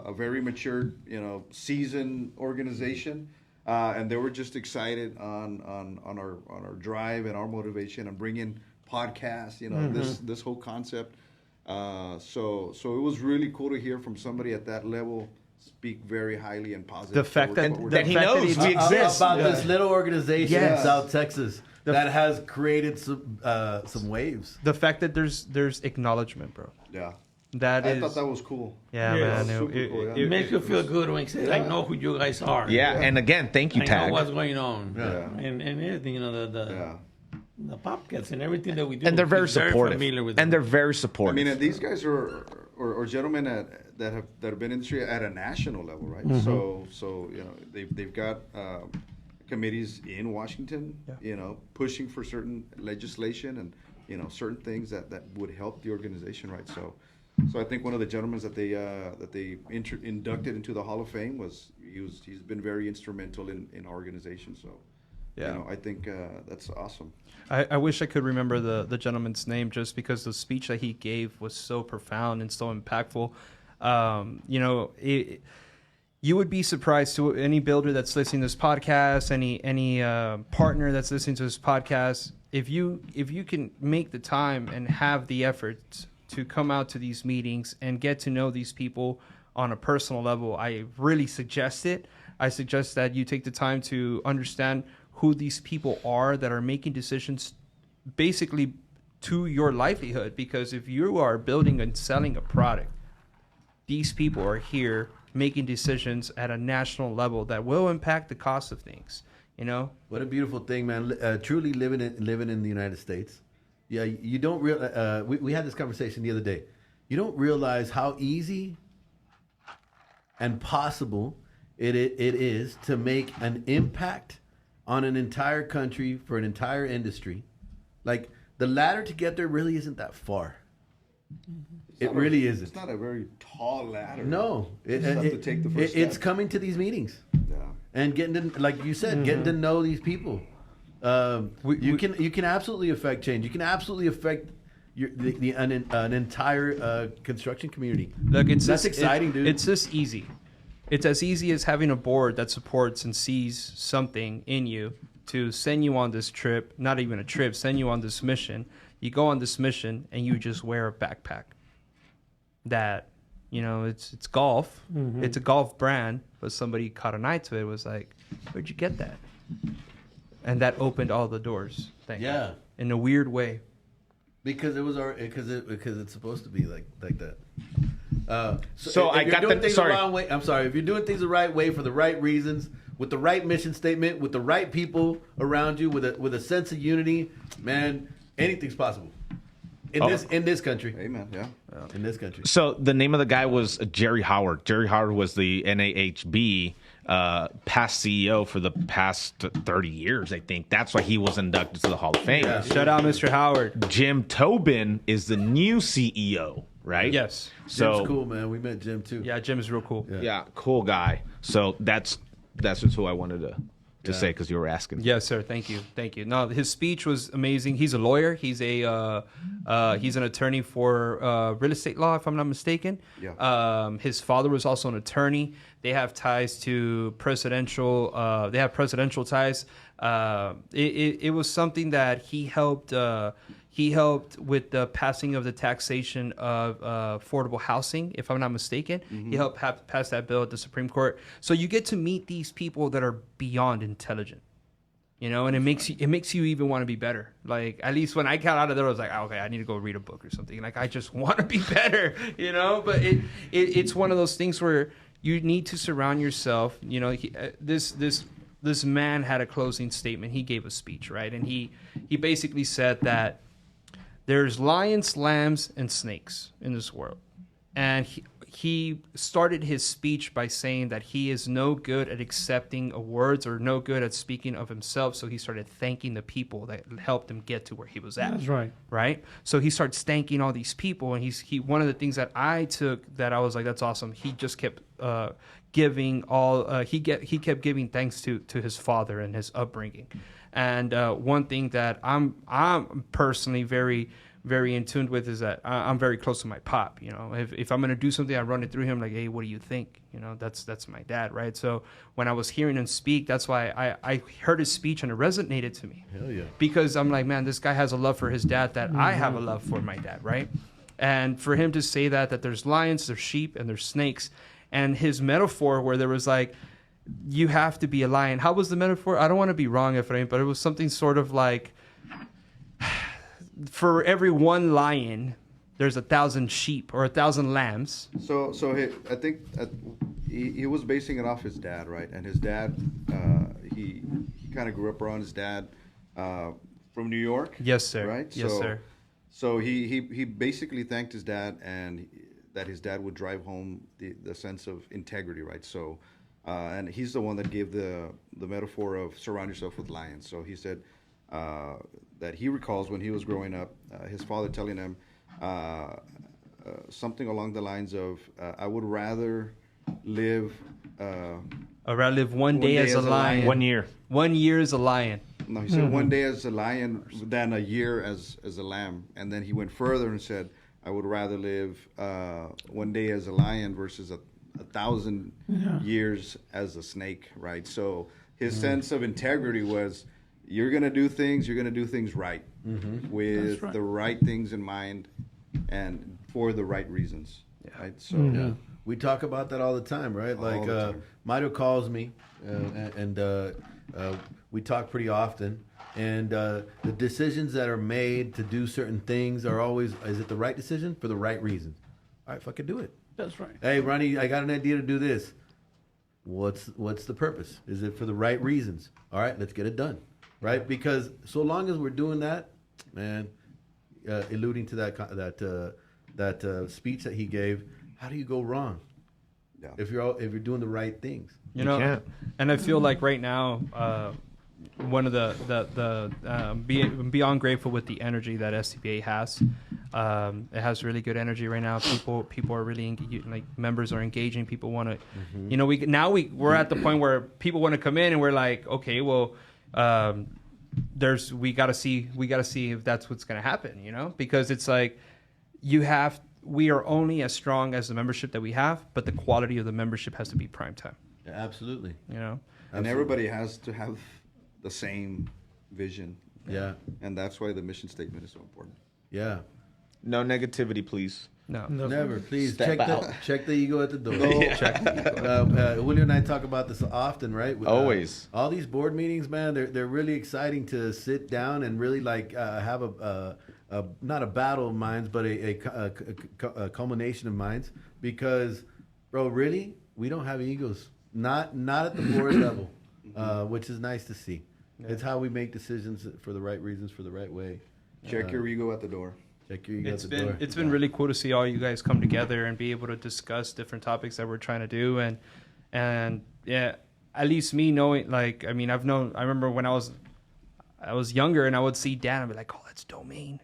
a very mature, you know, seasoned organization. And they were just excited on our drive and our motivation and bringing podcasts, you know, this whole concept. So it was really cool to hear from somebody at that level speak very highly and positive. The fact towards that- what we're that doing. he knows we exist. About this little organization Yes. in South Texas that has created some waves. The fact that there's acknowledgement, bro. Yeah. That I is. thought that was cool. Yeah, Yes. man. Super cool, yeah. It makes you feel good when you say, I know who you guys are. Yeah, and again, thank you, I Tag. know what's going on. Yeah. And everything, you know, the Popcats and everything that we do. And they're very he's supportive. familiar with And them. they're very I supportive. mean, and these guys are gentlemen that have been in the industry at a national level, right? So you know they've got committees in Washington, you know, pushing for certain legislation and you know certain things that would help the organization, right? So I think one of the gentlemen that they inducted into the Hall of Fame he's been very instrumental in our organization. So. Yeah. You know, I think that's awesome. I wish I could remember the gentleman's name just because the speech that he gave was so profound and so impactful. You know, you would be surprised to any builder that's listening to this podcast, any partner that's listening to this podcast, if you can make the time and have the effort to come out to these meetings and get to know these people on a personal level, I really suggest it. I suggest that you take the time to understand who these people are that are making decisions basically to your livelihood. Because if you are building and selling a product, these people are here making decisions at a national level that will impact the cost of things. You know, What a beautiful thing, man! Truly living in the United States. Yeah, you don't real. We had this conversation the other day. You don't realize how easy and possible it is to make an impact on an entire country for an entire industry. Like the ladder to get there really isn't that far. It really isn't. It's not a very tall ladder. No, You just have to take the first it's step. coming to these meetings. Yeah. And getting to, like you said, getting to know these people. You can absolutely affect change. You can absolutely affect an entire construction community. look, That's exciting, dude. It's just easy. It's as easy as having a board that supports and sees something in you to send you on this trip, not even a trip, send you on this mission. You go on this mission and you just wear a backpack. That, you know, it's golf. It's a golf brand, but somebody caught an eye to it, was like, where'd you get that? And that opened all the doors. Yeah. In a weird way. Because it was because it's supposed to be like that. So if I you're got doing the- things sorry. the wrong way. I'm sorry. If you're doing things the right way for the right reasons, with the right mission statement, with the right people around you, with a sense of unity, man, anything's possible. In this country. Amen. Yeah. In this country. So the name of the guy was Jerry Howard. Jerry Howard was the NAHB past CEO for the past 30 years, I think. That's why he was inducted to the Hall of Fame. Yeah. Shout out Mr. Howard. Jim Tobin is the new CEO, right? Yes. So Jim's cool, man. We met Jim too. Yeah, Jim is real cool. yeah, cool guy. So that's just who I wanted to say because you were asking. Yes, sir. Thank you. No, his speech was amazing. He's a lawyer. He's an attorney for real estate law, if I'm not mistaken. Yeah. His father was also an attorney. They have ties to presidential. They have presidential ties. It was something that he helped. He helped with the passing of the taxation of affordable housing, if I'm not mistaken. He helped pass that bill at the Supreme Court. So you get to meet these people that are beyond intelligent, you know, and it makes you even want to be better. Like, at least when I got out of there, I was like, okay, I need to go read a book or something. Like, I just want to be better, you know. But it's one of those things where you need to surround yourself. You know, this man had a closing statement. He gave a speech, right, and he basically said that there's lions, lambs, and snakes in this world. And he started his speech by saying that he is no good at accepting awards or no good at speaking of himself. So he started thanking the people that helped him get to where he was at. That's right. Right. So he starts thanking all these people, and he one of the things that I took that I was like, that's awesome. He just kept giving all he kept giving thanks to his father and his upbringing. And one thing that I'm personally very in tune with is that I'm very close to my pop. You know, if I'm gonna do something, I run it through him. Like, hey, what do you think? You know, that's my dad, right? So when I was hearing him speak, that's why I heard his speech and it resonated to me. Hell yeah. Because I'm like, man, this guy has a love for his dad that I have a love for my dad, right? And for him to say that there's lions, there's sheep, and there's snakes, and his metaphor where there was like, you have to be a lion. How was the metaphor? I don't want to be wrong, Efrain, but it was something sort of like, for every one lion, there's 1,000 sheep or 1,000 lambs. So I think he was basing it off his dad, right? And his dad, he kind of grew up around his dad from New York. Yes, sir. Right? Yes, sir. So he basically thanked his dad, and that his dad would drive home the sense of integrity, right? So, and he's the one that gave the metaphor of surround yourself with lions. So he said that he recalls when he was growing up, his father telling him something along the lines of, I would rather live... I'd rather live one day as a lion. 1 year. 1 year as a lion. No, he said 1 day as a lion than a year as a lamb. And then he went further and said, I would rather live 1 day as a lion versus 1,000 years as a snake, right? So his sense of integrity was, you're going to do things right, with the right things in mind and for the right reasons, right? So we talk about that all the time, right? Like Mario calls me, and we talk pretty often. And the decisions that are made to do certain things are always, is it the right decision for the right reasons? All right, fucking do it. That's right. Hey, Ronnie, I got an idea to do this. What's the purpose? Is it for the right reasons? All right, let's get it done. Right? Because so long as we're doing that, man, alluding to that speech that he gave, how do you go wrong? Yeah. If you're doing the right things. You know, can't. and I feel like right now, one of beyond grateful with the energy that STBA has. It has really good energy right now. People are really like members are engaging. People want to, you know, we're at the point where people want to come in and we're like, okay, well, we got to see if that's what's going to happen, you know, because it's like we are only as strong as the membership that we have, but the quality of the membership has to be prime time. Yeah, absolutely. You know, and everybody has to have the same vision. Yeah. And that's why the mission statement is so important. Yeah. No negativity, please. no. Never. Please Step out. check the ego at the door. Check the ego. Julio and I talk about this often, right? Always. All these board meetings, man, they're really exciting to sit down and really like have not a battle of minds, but a culmination of minds. Because, bro, really, we don't have egos. Not at the board level, which is nice to see. Yeah. It's how we make decisions for the right reasons, for the right way. Check your ego at the door. Check your ego at the door. It's been really cool to see all you guys come together and be able to discuss different topics that we're trying to do, and yeah, at least me knowing, like, I mean, I remember when I was younger and I would see Dan and be like, oh, that's domain.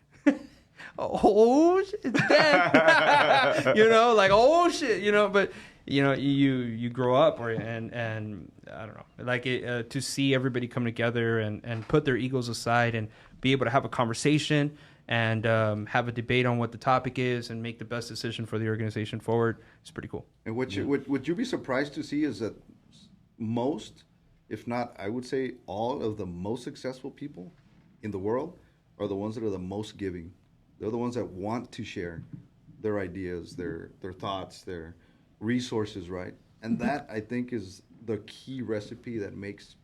Oh shit, it's Dan. You know, like, oh shit, you know, but you know, you grow up and I don't know, like to see everybody come together and put their egos aside and be able to have a conversation and have a debate on what the topic is and make the best decision for the organization forward. It's pretty cool. And what you be surprised to see is that most, if not, I would say all of the most successful people in the world are the ones that are the most giving. They're the ones that want to share their ideas, their thoughts, their resources, right? And that, I think, is the key recipe that makes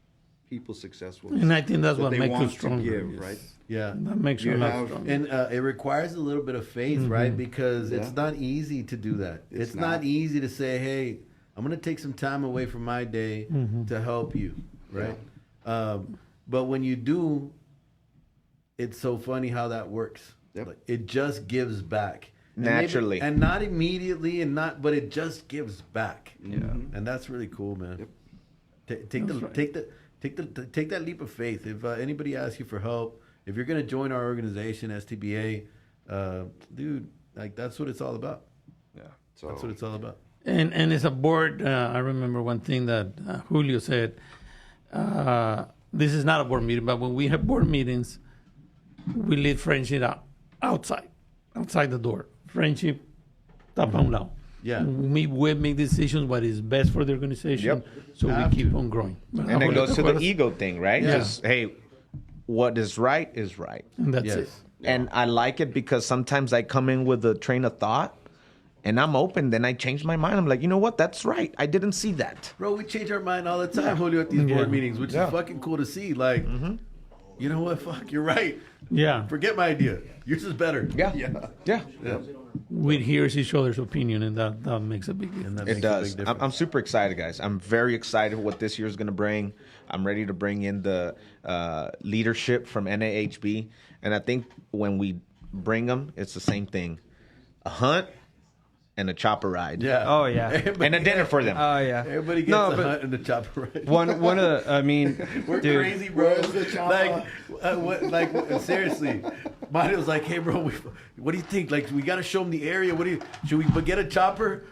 people successful. And I think that's what they makes want you stronger. to give, right? Yeah. That makes you a lot stronger. And it requires a little bit of faith, right? Because it's not easy to do that. It's not easy to say, hey, I'm going to take some time away from my day to help you, right? Yeah. But when you do, it's so funny how that works. Yep. Like, it just gives back. naturally. and not immediately, but it just gives back. Yeah. And that's really cool, man. Yep. Take that leap of faith. If anybody asks you for help, if you're gonna join our organization, STBA, dude, like that's what it's all about. Yeah. So That's what it's all about. And as a board, I remember one thing that Julio said. This is not a board meeting, but when we have board meetings, we leave friendship outside the door. Friendship, tapa un lado. Yeah. We make decisions what is best for the organization, Yep. so we Have keep to. on growing. And it goes to the ego thing, right? Yeah. Just, hey, what is right is right. And that's Yes. it. And I like it because sometimes I come in with a train of thought and I'm open. Then I change my mind. I'm like, you know what? That's right. I didn't see that. Bro, we change our mind all the time, Julio, at these board Yeah. meetings, which Yeah. is fucking cool to see. Like, you know what? Fuck, you're right. Yeah, Forget my idea. Yours is better. Yeah. yeah. Yeah. we hear each other's opinion, and that makes a big And difference. that It makes a does. big difference. I'm super excited, guys. I'm very excited what this year is going to bring. I'm ready to bring in the leadership from NAHB. And I think when we bring them, it's the same thing. A hunt and a chopper ride. Yeah. Oh, yeah. And a dinner for them. Oh yeah. Everybody gets No, a but- hunt and the chopper ride. One of the, I mean, We're dude, crazy, bro. Where's the chopper? Seriously. Mario's like, hey, bro, what do you think? Like, we got to show them the area. Should we get a chopper?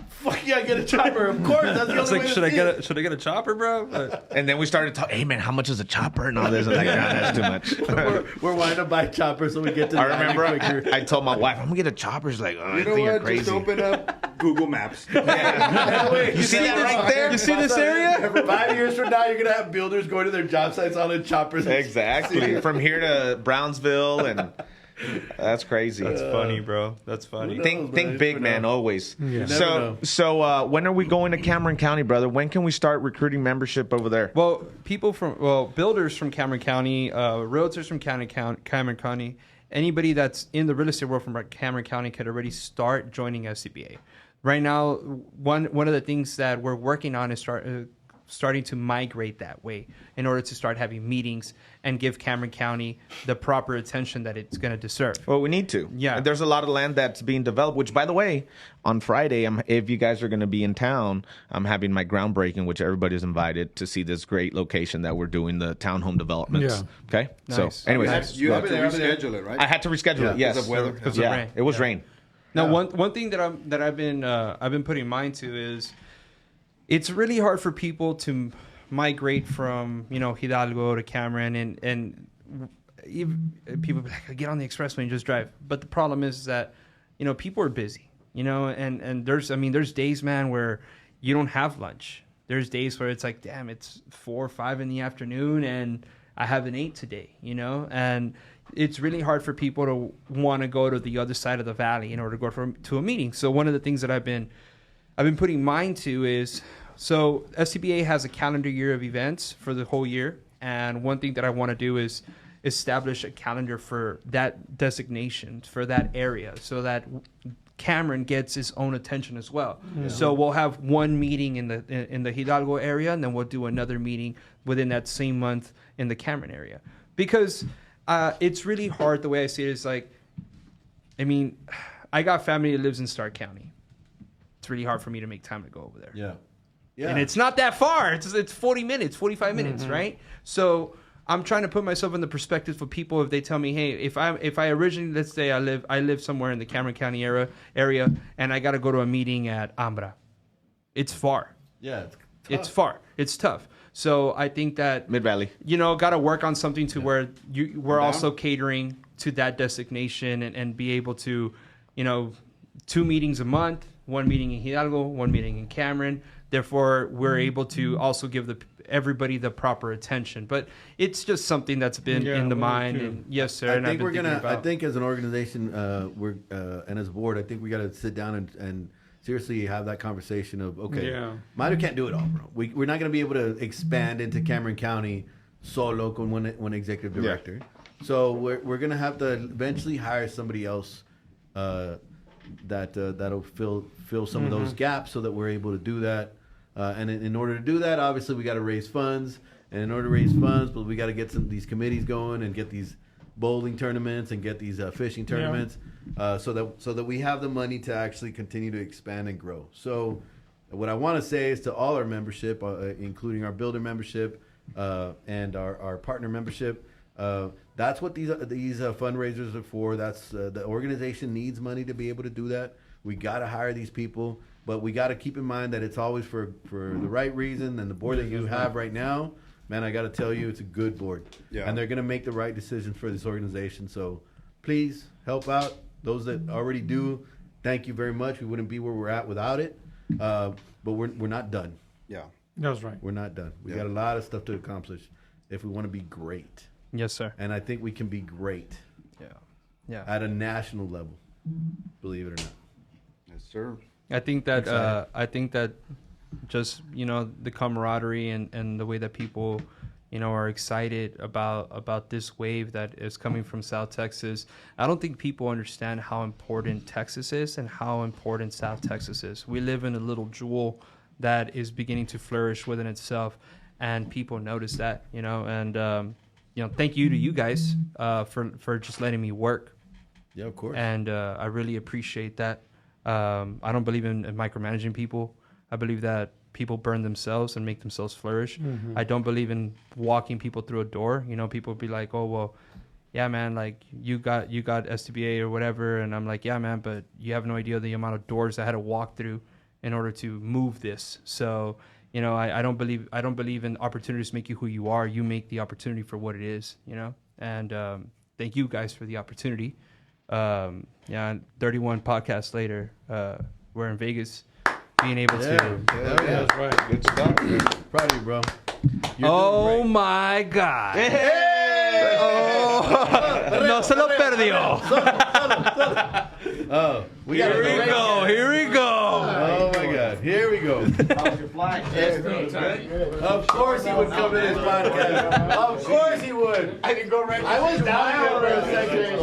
Fuck yeah, get a chopper. Of course. That's the I was only like, way should I to get see a should I get a chopper, bro? But, And then we started talking, hey, man, how much is a chopper and all this? I'm like, nah, that's too much. it. We're wanting to buy chopper so we get to the I remember island quicker. I told my wife, I'm going to get a chopper. She's like, oh, I You know think you're what? crazy. Just open up Google Maps. You see that right there? you see this area? 5 years from now, you're going to have builders going to their job sites on the choppers. Exactly. From here to Brownsville, and that's crazy. That's funny, bro. That's funny. knows, Think man? big, You man, never always. Yeah. So when are we going to Cameron County, brother? When can we start recruiting membership over there? Well, builders from Cameron County, realtors from Cameron County, anybody that's in the real estate world from Cameron County could already start joining STBA. Right now, one of the things that we're working on is starting to migrate that way in order to start having meetings and give Cameron County the proper attention that it's going to deserve. Well, we need to. Yeah. And there's a lot of land that's being developed, which, by the way, on Friday, if you guys are going to be in town, I'm having my groundbreaking, which everybody's invited to see this great location that we're doing, the townhome developments. Yeah. Okay? Nice. So, anyways, You have to I'll be there. reschedule it, right? I had to reschedule it, yes. Because of weather. Because of Yeah, rain. it was rain. Now, one thing that I've been putting mind to is it's really hard for people to migrate from Hidalgo to Cameron and people be like, get on the expressway and just drive. But the problem is that people are busy, and there's days, man, where you don't have lunch. There's days where it's like, damn, it's 4 or 5 in the afternoon and I haven't ate today, and it's really hard for people to want to go to the other side of the valley in order to go to a meeting. So one of the things that I've been putting mind to is, so STBA has a calendar year of events for the whole year. And one thing that I want to do is establish a calendar for that designation, for that area, so that Cameron gets his own attention as well. Yeah. So we'll have one meeting in the Hidalgo area, and then we'll do another meeting within that same month in the Cameron area. Because it's really hard. The way I see it is like, I got family that lives in Stark County. It's really hard for me to make time to go over there. Yeah. And it's not that far. It's 40 minutes, 45 minutes, right? So I'm trying to put myself in the perspective of people. If they tell me, hey, if I originally, let's say I live somewhere in the Cameron County area, and I got to go to a meeting at Ambra, it's far. Yeah. It's far. It's tough. So I think that Mid Valley. got to work on something to where we're also catering to that designation and be able to, 2 meetings a month, 1 meeting in Hidalgo, 1 meeting in Cameron. Therefore, we're able to also give everybody the proper attention. But it's just something that's been in the mind. And yes, sir. I think we're gonna. I think as an organization, and as a board, I think we got to sit down and seriously have that conversation of Mario can't do it all, bro. We're not gonna be able to expand into Cameron County solo con one executive director. So we're gonna have to eventually hire somebody else that'll fill some of those gaps so that we're able to do that. And in order to do that, obviously we got to raise funds. And in order to raise funds, but we got to get these committees going and get these bowling tournaments and get these fishing tournaments, so that we have the money to actually continue to expand and grow. So, what I want to say is to all our membership, including our builder membership and our partner membership, that's what these fundraisers are for. That's the organization needs money to be able to do that. We got to hire these people, but we got to keep in mind that it's always for the right reason. And the board that you have right now, man, I got to tell you, it's a good board. Yeah. And they're going to make the right decisions for this organization. So please help out those that already do. Thank you very much. We wouldn't be where we're at without it. But we're not done. Yeah. That's right. We're not done. We got a lot of stuff to accomplish if we want to be great. Yes, sir. And I think we can be great. Yeah. At a national level, believe it or not. Yes, sir. I think that just, the camaraderie and the way that people, are excited about this wave that is coming from South Texas. I don't think people understand how important Texas is and how important South Texas is. We live in a little jewel that is beginning to flourish within itself, and people notice that, and thank you to you guys for just letting me work. Yeah, of course. And I really appreciate that. I don't believe in micromanaging people. I believe that people burn themselves and make themselves flourish. Mm-hmm. I don't believe in walking people through a door. People be like, oh, well, yeah, man, like you got STBA or whatever. And I'm like, yeah, man, but you have no idea the amount of doors I had to walk through in order to move this. So, I don't believe in opportunities to make you who you are. You make the opportunity for what it is, and thank you guys for the opportunity. 31 podcasts later, we're in Vegas, being able to. Yeah, that's right. Good stuff. Proud of you, bro. Oh my God! Hey! Oh, no se lo perdió. Oh, Here we go. Oh my God! Here we go. How's your flight? Of course he would come to this podcast. Of course he would. I can go right. I was down here for a second.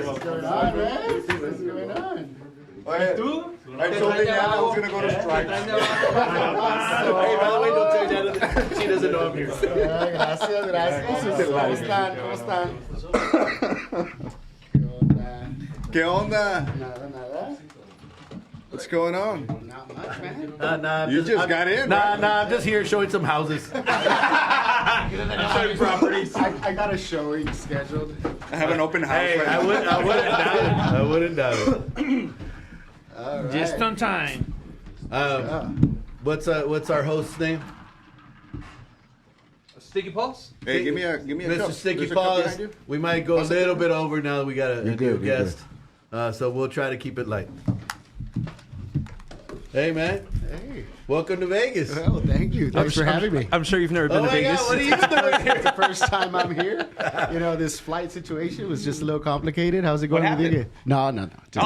What's going on, man? What's going on? I told Diana I was going to go to strike. Hey, by the way, don't tell Diana she doesn't know I'm here. Gracias. ¿Cómo están? ¿Qué onda? Nada. What's going on? Not much, man. Nah, You just got in. Nah, I'm just here showing some houses. Showing properties. I got a showing scheduled. I have an open house Hey, right I wouldn't doubt it. All right. Just on time. What's our host's name? Sticky Pulse? Hey, give me a Mr. cup. Sticky There's a cup Paws. behind you? We might go a little bit over now that we got a new good, you're guest. So we'll try to keep it light. Hey, man. Hey. Welcome to Vegas. Well, thank you. Thanks for having me. I'm sure you've never been Oh to my Vegas. God, what are you doing here? It's the first time I'm here. This flight situation was just a little complicated. How's it going? What with you? happened? No. Just,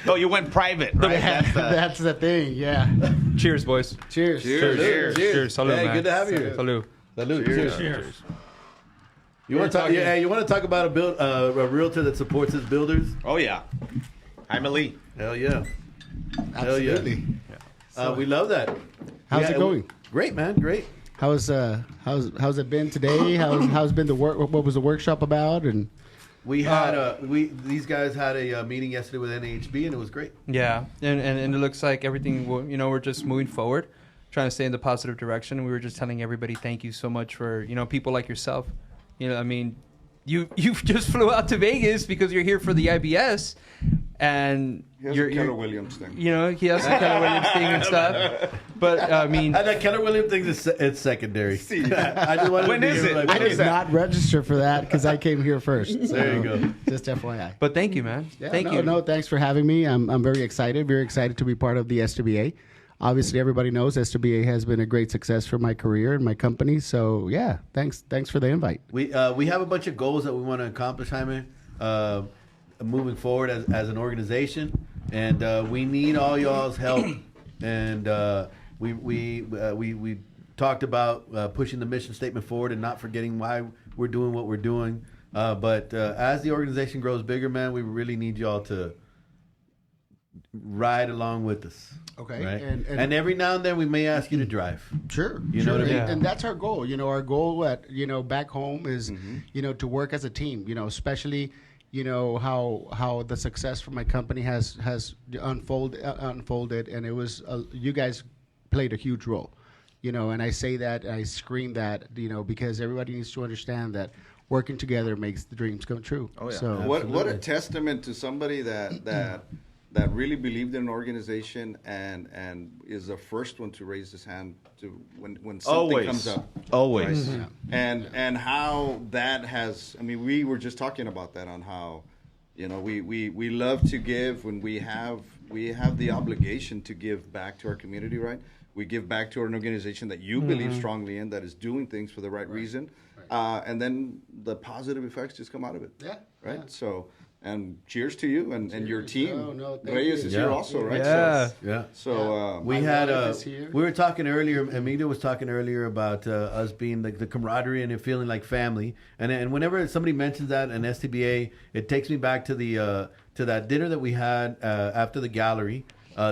Oh, you went private, right? that's the thing. Yeah. Cheers, boys. Cheers. Cheers. Salud, Hey, man. good to have you here. Salud. Salute. Cheers. Cheers. You want to talk? Yeah, you want to talk about a realtor that supports his builders? Oh, yeah. I'm Ali. Hell yeah. Absolutely. We love that. How's it going? Great, man. Great. How's it been today? How's been the work? What was the workshop about? And We had these guys had a meeting yesterday with NAHB and it was great. Yeah, and it looks like everything, we're just moving forward, trying to stay in the positive direction. We were just telling everybody thank you so much for, people like yourself. I mean, you just flew out to Vegas because you're here for the IBS, and He has you're a Keller Williams thing. he has the Keller Williams thing and stuff. But I mean, And that Keller Williams thing it's secondary. I just wanted When to be is here it? like, I did not register for that because I came here first. So There you go. Just FYI. but thank you, man. Yeah, Thank you. No, thanks for having me. I'm very excited to be part of the STBA. Obviously, everybody knows STBA has been a great success for my career and my company. So, yeah, thanks for the invite. We have a bunch of goals that we want to accomplish, Jaime, moving forward as an organization, and we need all y'all's help. And we talked about pushing the mission statement forward and not forgetting why we're doing what we're doing. But as the organization grows bigger, man, we really need y'all to ride along with us. Okay. Right? And every now and then we may ask you to drive. Sure. You know what I mean? Yeah. And that's our goal. Our goal back home is, to work as a team, especially, how the success for my company has unfolded. And it was, you guys played a huge role, and I say that, I scream that, because everybody needs to understand that working together makes the dreams come true. Oh, yeah. So What a testament to somebody that really believed in an organization and is the first one to raise his hand to when something comes up. Always. Right? And how that has, I mean, we were just talking about that on how, we love to give when we have the obligation to give back to our community, right? We give back to an organization that you believe strongly in, that is doing things for the right reason. And then the positive effects just come out of it. Yeah. Right? Yeah. So, and cheers to you and your team. No, thank Reyes you. is Yeah. here also, right? Yeah. Yeah. So, We My had wife is here. we were talking earlier. Emilio was talking earlier about us being the camaraderie and it feeling like family. And whenever somebody mentions that in STBA, it takes me back to the to that dinner that we had after the gallery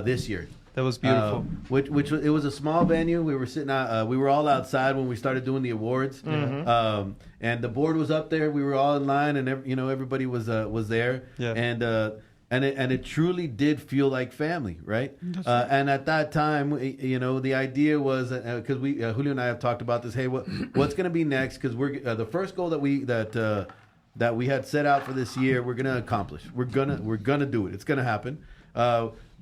this year. That was beautiful. Which it was a small venue. We were sitting out. We were all outside when we started doing the awards. And the board was up there. We were all in line, and everybody was there. Yeah. And it truly did feel like family, right? And at that time, the idea was because Julio and I have talked about this. Hey, what's going to be next? Because we're the first goal that we had set out for this year, we're going to accomplish. We're gonna do it. It's going to happen.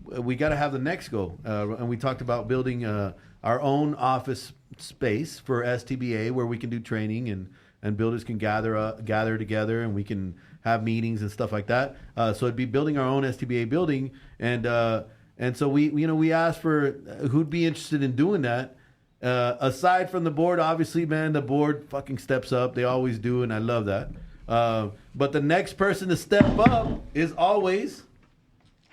We got to have the next goal, and we talked about building our own office space for STBA where we can do training and builders can gather together and we can have meetings and stuff like that. So it'd be building our own STBA building, and so we asked for who'd be interested in doing that. Aside from the board, obviously, man, the board fucking steps up. They always do, and I love that. But the next person to step up is always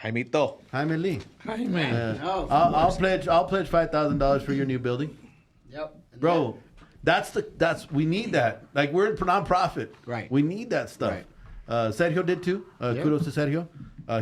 Jaimito. Jaime Lee. Jaime. I'll pledge $5,000 for your new building, Yep. bro. We need that. Like, we're a nonprofit, Right. We need that stuff. Right. Sergio did too. Kudos to Sergio.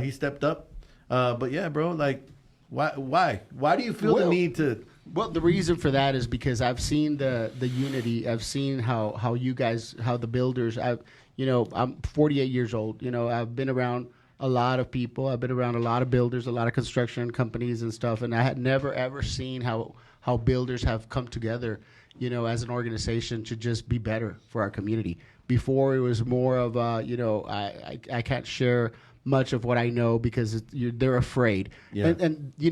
He stepped up. But yeah, bro. Like, why do you feel the need to? Well, the reason for that is because I've seen the unity. I've seen how you guys, how the builders. I'm 48 years old. I've been around a lot of people. I've been around a lot of builders, a lot of construction companies and stuff, and I had never ever seen how builders have come together, as an organization to just be better for our community. Before it was more of I can't share much of what I know because they're afraid. Yeah. We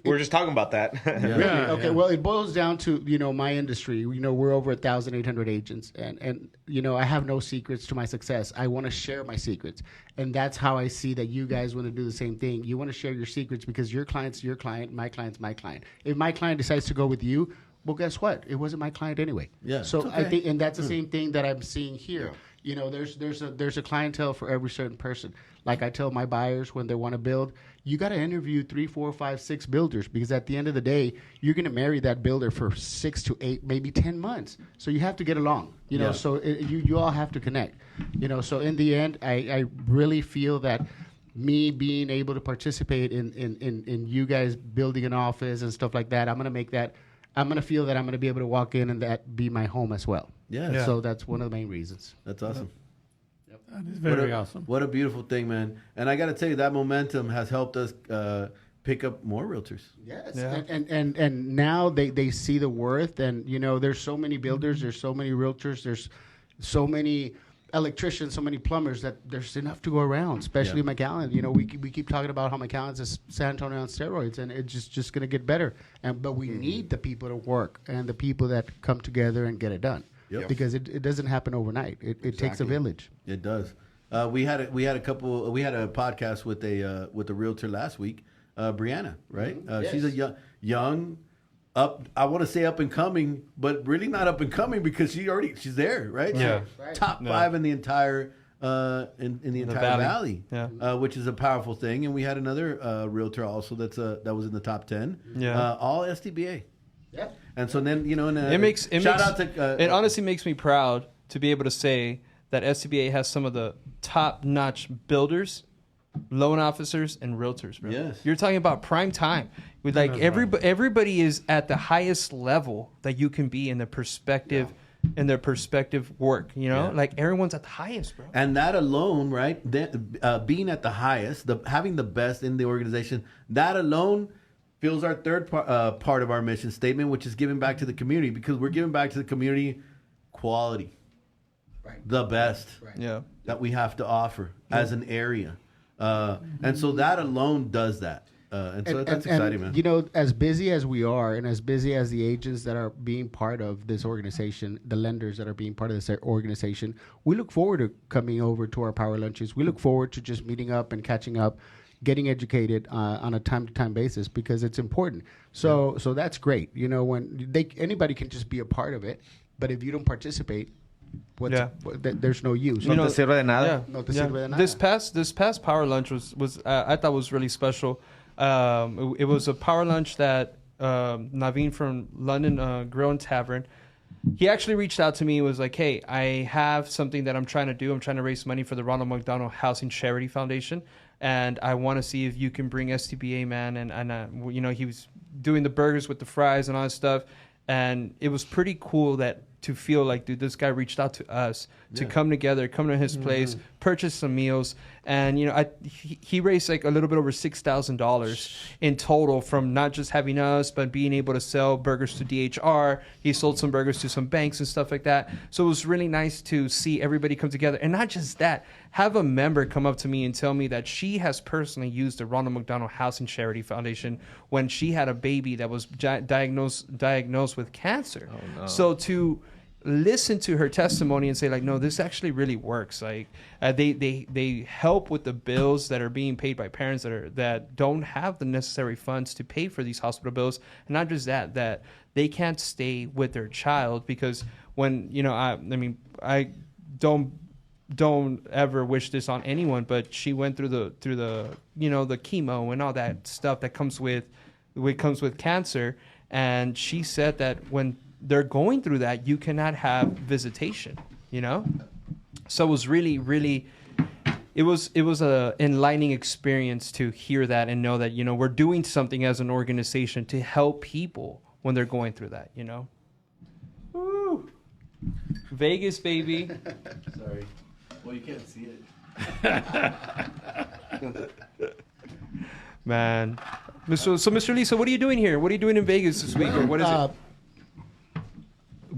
were just talking about that. Really? Okay. Well, it boils down to my industry. We're over 1,800 agents, and I have no secrets to my success. I want to share my secrets, and that's how I see that you guys want to do the same thing. You want to share your secrets because your client's your client, my client's my client. If my client decides to go with you, well, guess what? It wasn't my client anyway. Yeah. So It's okay. I think, and that's the same thing that I'm seeing here. There's a clientele for every certain person. Like I tell my buyers when they want to build, you got to interview 3, 4, 5, 6 builders because at the end of the day, you're going to marry that builder for 6 to 8, maybe 10 months. So you have to get along, Yeah. So you all have to connect, So in the end, I really feel that me being able to participate in you guys building an office and stuff like that, I'm going to feel that I'm going to be able to walk in and that be my home as well. Yeah. So that's one of the main reasons. That's awesome. That is very awesome. What a beautiful thing, man. And I got to tell you, that momentum has helped us pick up more realtors. Yes, Yeah. and now they see the worth, and there's so many builders, there's so many realtors, there's so many electricians, so many plumbers that there's enough to go around. Especially McAllen, we keep talking about how McAllen's is San Antonio on steroids, and it's just going to get better. But we need the people to work and the people that come together and get it done. Yep. Because it doesn't happen overnight. It takes a village. It does. We had a podcast with a realtor last week, Brianna, right? Yes. She's a young I want to say up and coming, but really not up and coming because she's there, right? Yeah. Right. Top 5 in the entire in the entire valley, Yeah. which is a powerful thing. And we had another realtor also that was in the top 10. Yeah. All STBA. Yeah. And so then It honestly makes me proud to be able to say that STBA has some of the top-notch builders loan officers, and realtors, bro. Yes. You're talking about prime time. With like everybody is at the highest level that you can be in the perspective work, you know? Yeah. Like everyone's at the highest, bro. And that alone, right? Being at the highest, having the best in the organization, that alone fills our third part of our mission statement, which is giving back to the community, because we're giving back to the community quality, the best Yeah. that we have to offer as an area. And so that alone does that. And so that's exciting, man. You know, as busy as we are, and as busy as the agents that are being part of this organization, the lenders that are being part of this organization, we look forward to coming over to our power lunches. We look forward to just meeting up and catching up, getting educated on a time-to-time basis, because it's important. So that's great. You know, when anybody can just be a part of it, but if you don't participate, there's no use. No te sirve de nada. No te sirve de nada. This past power lunch was I thought was really special. It was a power lunch that Naveen from London Grill and Tavern, he actually reached out to me and was like, hey, I have something that I'm trying to do. I'm trying to raise money for the Ronald McDonald Housing Charity Foundation, and I want to see if you can bring STBA, man. And you know, he was doing the burgers with the fries and all that stuff, and it was pretty cool to feel like, dude, this guy reached out to us to come together, come to his place, purchase some meals. And, you know, he raised like a little bit over $6,000 in total from not just having us, but being able to sell burgers to DHR. He sold some burgers to some banks and stuff like that. So it was really nice to see everybody come together. And not just that, have a member come up to me and tell me that she has personally used the Ronald McDonald Housing Charity Foundation when she had a baby that was diagnosed with cancer. Oh, no. So to listen to her testimony and say like, no, this actually really works. Like they help with the bills that are being paid by parents that don't have the necessary funds to pay for these hospital bills. And not just that they can't stay with their child, because when, you know, I mean, I don't ever wish this on anyone, but she went through the you know, the chemo and all that stuff that comes with cancer. And she said that when they're going through that, you cannot have visitation, you know? So it was really, really, it was a enlightening experience to hear that and know that, you know, we're doing something as an organization to help people when they're going through that, you know? Woo. Vegas, baby. Sorry. Well, you can't see it. Man. So Mr. Lisa, what are you doing here? What are you doing in Vegas this week? Or what is it?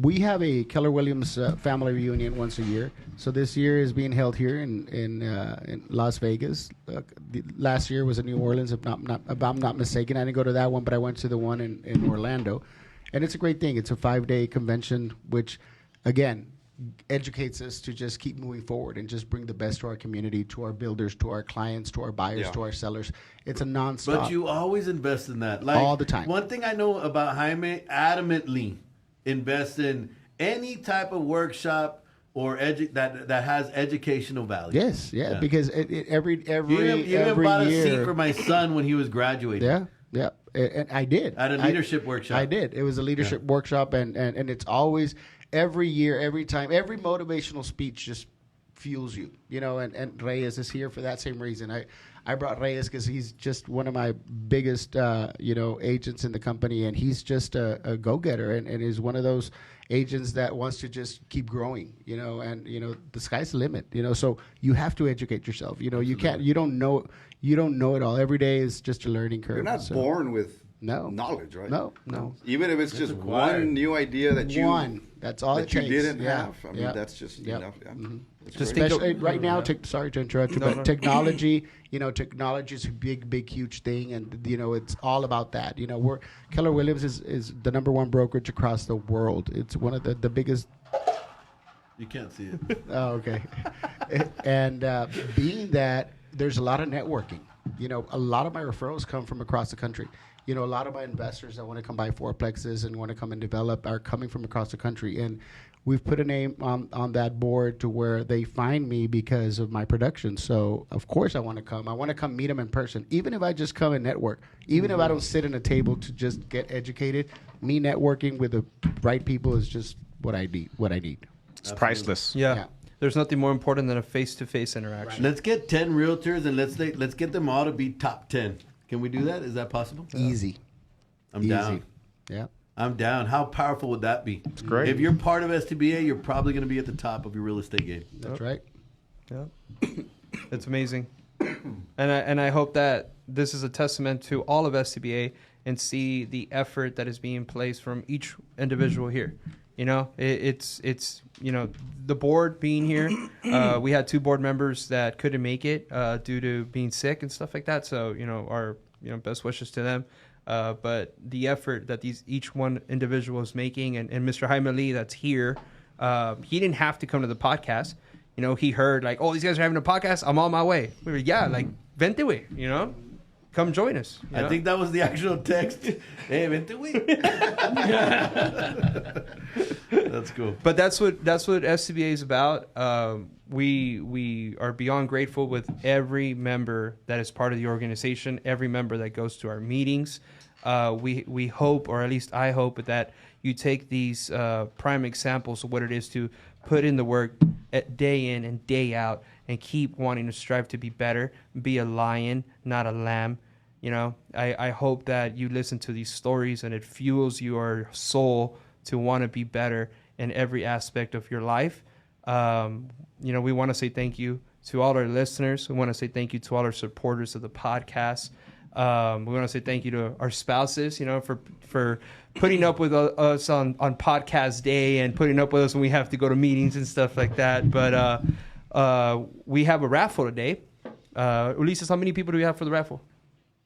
We have a Keller Williams family reunion once a year. So this year is being held here in Las Vegas. Last year was in New Orleans, if I'm not mistaken. I didn't go to that one, but I went to the one in Orlando. And it's a great thing. It's a 5-day convention, which, again, educates us to just keep moving forward and just bring the best to our community, to our builders, to our clients, to our buyers, to our sellers. It's a nonstop. But you always invest in that. Like, all the time. One thing I know about Jaime, adamantly invest in any type of workshop or that has educational value. Yes, because every you even bought year, a seat for my son when he was graduating. Yeah, and I did at a leadership workshop. I did. It was a leadership workshop, and it's always every year, every time, every motivational speech just fuels you, you know. And Reyes is here for that same reason. I brought Reyes because he's just one of my biggest, agents in the company, and he's just a go-getter and is one of those agents that wants to just keep growing, you know, and, you know, the sky's the limit, you know, so you have to educate yourself. You know, you don't know it all. Every day is just a learning curve. You're not born with knowledge, right? No. Even if it's just one new idea that that's all that it you takes. didn't have. I mean, that's just enough. Yeah. Mm-hmm. Just especially right now. Sorry to interrupt you, but technology. You know, technology is a big, huge thing, and you know it's all about that. You know, Keller Williams is the #1 brokerage across the world. It's one of the biggest. You can't see it. Oh, okay. And being that, there's a lot of networking. You know, a lot of my referrals come from across the country. You know, a lot of my investors that want to come buy fourplexes and want to come and develop are coming from across the country. And we've put a name on that board to where they find me because of my production. So, of course, I want to come. I want to come meet them in person. Even if I just come and network, even if I don't sit at a table to just get educated, me networking with the right people is just what I need. It's priceless. Yeah. there's nothing more important than a face-to-face interaction. Let's get 10 realtors and let's get them all to be top 10. Can we do that? Is that possible? Easy. I'm down. Easy. Yeah. I'm down. How powerful would that be? It's great. If you're part of STBA, you're probably going to be at the top of your real estate game. That's right. Yeah, it's amazing, and I hope that this is a testament to all of STBA and see the effort that is being placed from each individual here. You know, it's you know, the board being here. We had 2 board members that couldn't make it due to being sick and stuff like that. So you know, our best wishes to them. But the effort that each one individual is making, and Mr. Jaime Lee that's here, he didn't have to come to the podcast. You know, he heard like, oh, these guys are having a podcast. I'm on my way. We were, yeah, like, vente, güey, you know? Come join us. I think that was the actual text. Hey, vente, güey. That's cool. But that's what STBA is about. We are beyond grateful with every member that is part of the organization, every member that goes to our meetings. We hope, or at least I hope, that you take these prime examples of what it is to put in the work day in and day out and keep wanting to strive to be better, be a lion, not a lamb. You know, I hope that you listen to these stories and it fuels your soul to want to be better in every aspect of your life. You know, we want to say thank you to all our listeners. We want to say thank you to all our supporters of the podcast. We want to say thank you to our spouses, you know, for putting up with us on podcast day and putting up with us when we have to go to meetings and stuff like that. But we have a raffle today. Ulises, how many people do we have for the raffle?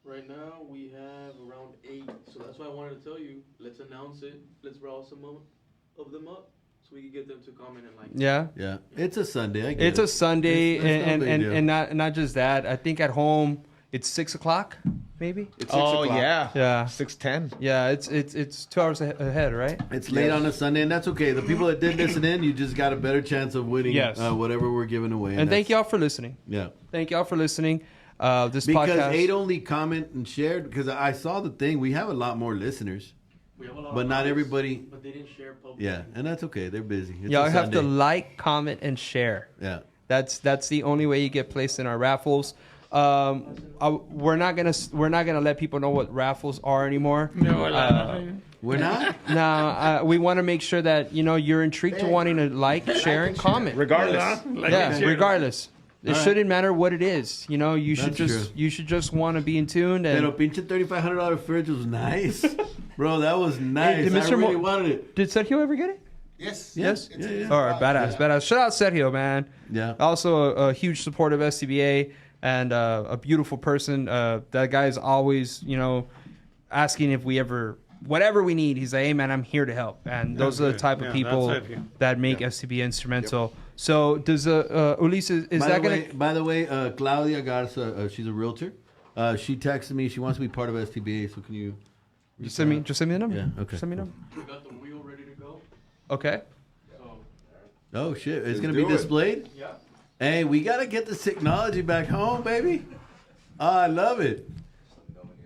Right now we have around 8, so that's why I wanted to tell you. Let's announce it. Let's roll some of them up so we can get them to comment and like. Yeah. Yeah. It's a Sunday. I get It's it. a Sunday, It's no big deal. and not just that. I think at home it's 6 o'clock, maybe. It's 6 Oh o'clock. Yeah. Yeah, 6:10. Yeah, it's 2 hours ahead, right? It's late on a Sunday, and that's okay. The people that did listen in, you just got a better chance of winning Yes. whatever we're giving away. And thank y'all for listening. Yeah. Thank y'all for listening. This Because podcast. 8 only comment and shared, because I saw the thing. We have a lot more listeners. We have a lot But of not likes, everybody- But they didn't share publicly. Yeah, and that's okay. They're busy. It's Y'all a have to Sunday. like, comment, and share. Yeah. That's the only way you get placed in our raffles. We're not gonna let people know what raffles are anymore. We're not? No, we want to make sure that you're intrigued to wanting to like, share, and comment. Regardless. Regardless. It All right. shouldn't matter what it is. You should That's just want to be in tune. Pero And pinche $3,500 fridge was nice. Bro, that was nice. did I Mr. really Mo- wanted it. did Sergio ever get it? Yes. Yes. Yeah. All right, badass. Shout out Sergio, man. Yeah. Also a huge supporter of STBA and a beautiful person. That guy is always, asking if we ever, whatever we need. He's like, hey, man, I'm here to help. And those are the type of people that make STBA instrumental. So does Ulises, is that going to... By the way, Claudia Garza, she's a realtor. She texted me. She wants to be part of STBA. So can you... Just send me the number. Yeah, okay. Send me the number. We got the wheel ready to go. Okay. So, Oh, shit. It's Let's going to be do it. displayed? yeah. Hey, we got to get this technology back home, baby. Oh, I love it.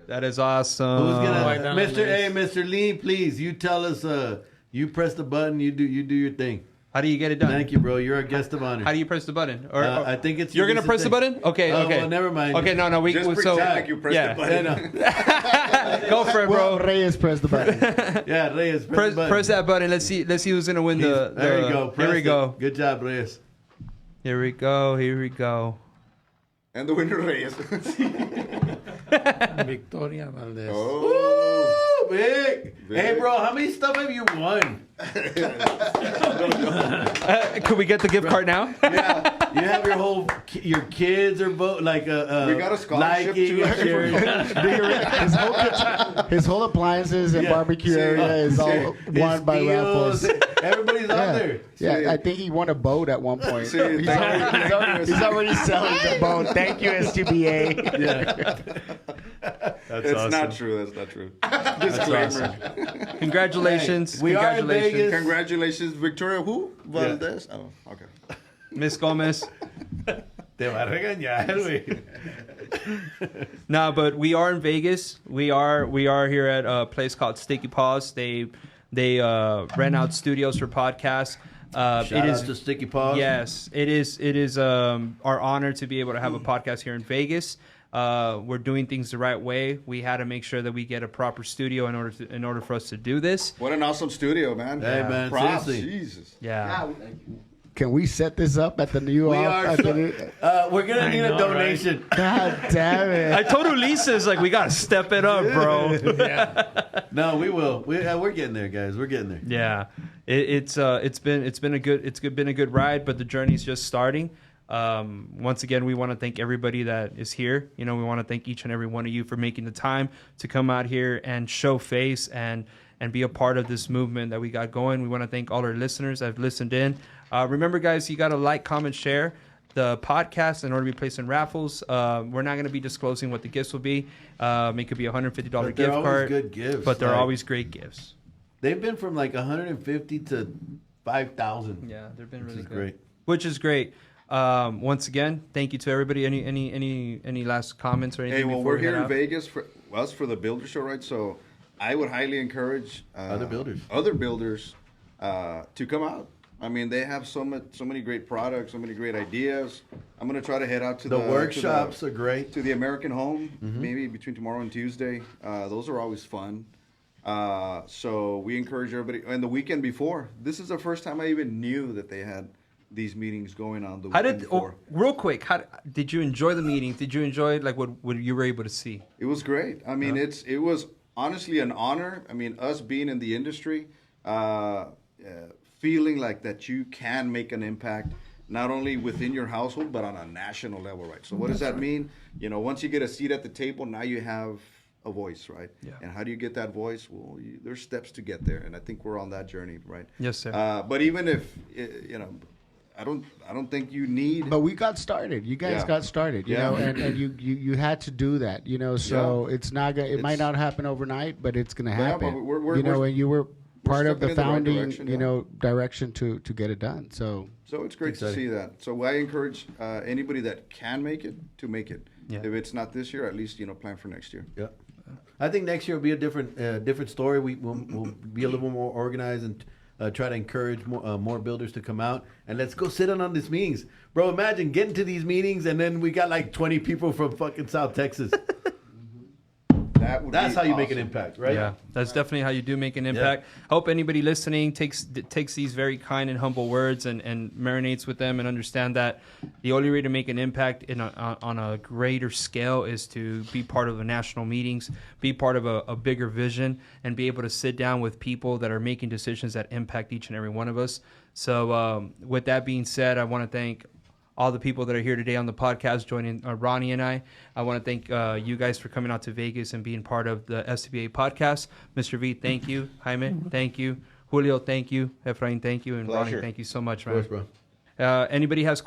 That is awesome. Who's gonna, Right down Mr. the Hey, list. Mr. Lee, please, you tell us. You press the button. You do your thing. How do you get it done? Thank you, bro. You're our guest of honor. How do you press the button? Or, I think it's you're gonna press the button? Okay, Oh, okay. well, never mind. Okay, no, we Just so pretend like you pressed yeah. the button. Yeah, no. Go for it, Well, bro. Reyes press the button. Yeah, Reyes, press the button. Press that button. Let's see who's gonna win the. There you go. Here we Press go. it. Good job, Reyes. Here we go. And the winner Reyes. Victoria Valdez. Oh. Woo, big. Hey, Big. bro, how many stuff have you won? Could we get the gift card now? Yeah, you have your kids are vote like We got a scholarship liking too. and sharing. His whole appliances and Yeah. barbecue area is all won by raffles. Everybody's out there. Yeah, I think he won a boat at one point. See, he's already selling the boat. Thank you, STBA. That's not true. That's not true. Disclaimer. Congratulations. We are in Congratulations. Vegas. Congratulations, Victoria. Who? Valdez. Oh, okay. Miss Gomez. Te va a regañar, güey. No, but we are in Vegas. We are here at a place called Sticky Paws. They rent out studios for podcasts. Shout out to Sticky Paws. Yes, it is our honor to be able to have a podcast here in Vegas. We're doing things the right way. We had to make sure that we get a proper studio in order for us to do this. What an awesome studio, man. Hey, man, Props. seriously. Jesus. Yeah. Can we set this up at the new We office? we're gonna need a donation. God damn it. I told Ulises, like, we got to step it up, bro. No, we will. We're getting there, guys. We're getting there. Yeah. It's been a good ride, but the journey's just starting. Once again, we want to thank everybody that is here. We want to thank each and every one of you for making the time to come out here and show face and be a part of this movement that we got going. We want to thank all our listeners that have listened in. Remember, guys, you got to like, comment, share the podcast in order to be placing raffles. We're not going to be disclosing what the gifts will be. It could be a $150 gift card. Good gifts, but they're like, always great gifts. They've been from like 150 to 5,000. Yeah, they've been Which really is good. great. Which is great. Once again, thank you to everybody. Any last comments or anything? Hey, well, before we're we here head in out? Vegas for the Builder Show, right? So I would highly encourage Other builders. To come out. I mean, they have so many great products, so many great ideas. I'm gonna try to head out to The the workshops are great. to the American Home, maybe between tomorrow and Tuesday. Those are always fun. So we encourage everybody. And the weekend before, this is the first time I even knew that they had these meetings going on the weekend before. Real quick, how did you enjoy the meetings? Did you enjoy like what you were able to see? It was great. I mean, it was honestly an honor. I mean, us being in the industry, feeling like that you can make an impact not only within your household but on a national level, right? So what does that mean? Once you get a seat at the table, now you have a voice, right? Yeah. And how do you get that voice? Well, there's steps to get there, and I think we're on that journey, right? Yes, sir. But even if I don't think you need. But we got started. You guys Yeah. got started, you Yeah. know, and you had to do that, so it's not gonna, it might not happen overnight, but it's gonna Yeah, but happen. we're And you were part of the stepping in the right founding, direction, direction to get it done. So So it's great to see that. So I encourage anybody that can make it to make it. Yeah. If it's not this year, at least plan for next year. Yeah. I think next year will be a different story. We'll be a little more organized and try to encourage more builders to come out and let's go sit in on these meetings, bro. Imagine getting to these meetings and then we got like 20 people from fucking South Texas. That's how you make an impact, right? Yeah, that's definitely how you do make an impact. Hope anybody listening takes these very kind and humble words and marinates with them and understand that the only way to make an impact on a greater scale is to be part of the national meetings, be part of a bigger vision, and be able to sit down with people that are making decisions that impact each and every one of us. So with that being said, I want to thank all the people that are here today on the podcast joining Ronnie and I. I want to thank you guys for coming out to Vegas and being part of the STBA podcast. Mr. V, thank you. Jaime, thank you. Julio, thank you. Efrain, thank you. And Pleasure. Ronnie, thank you so much, man. Of course, bro. Anybody has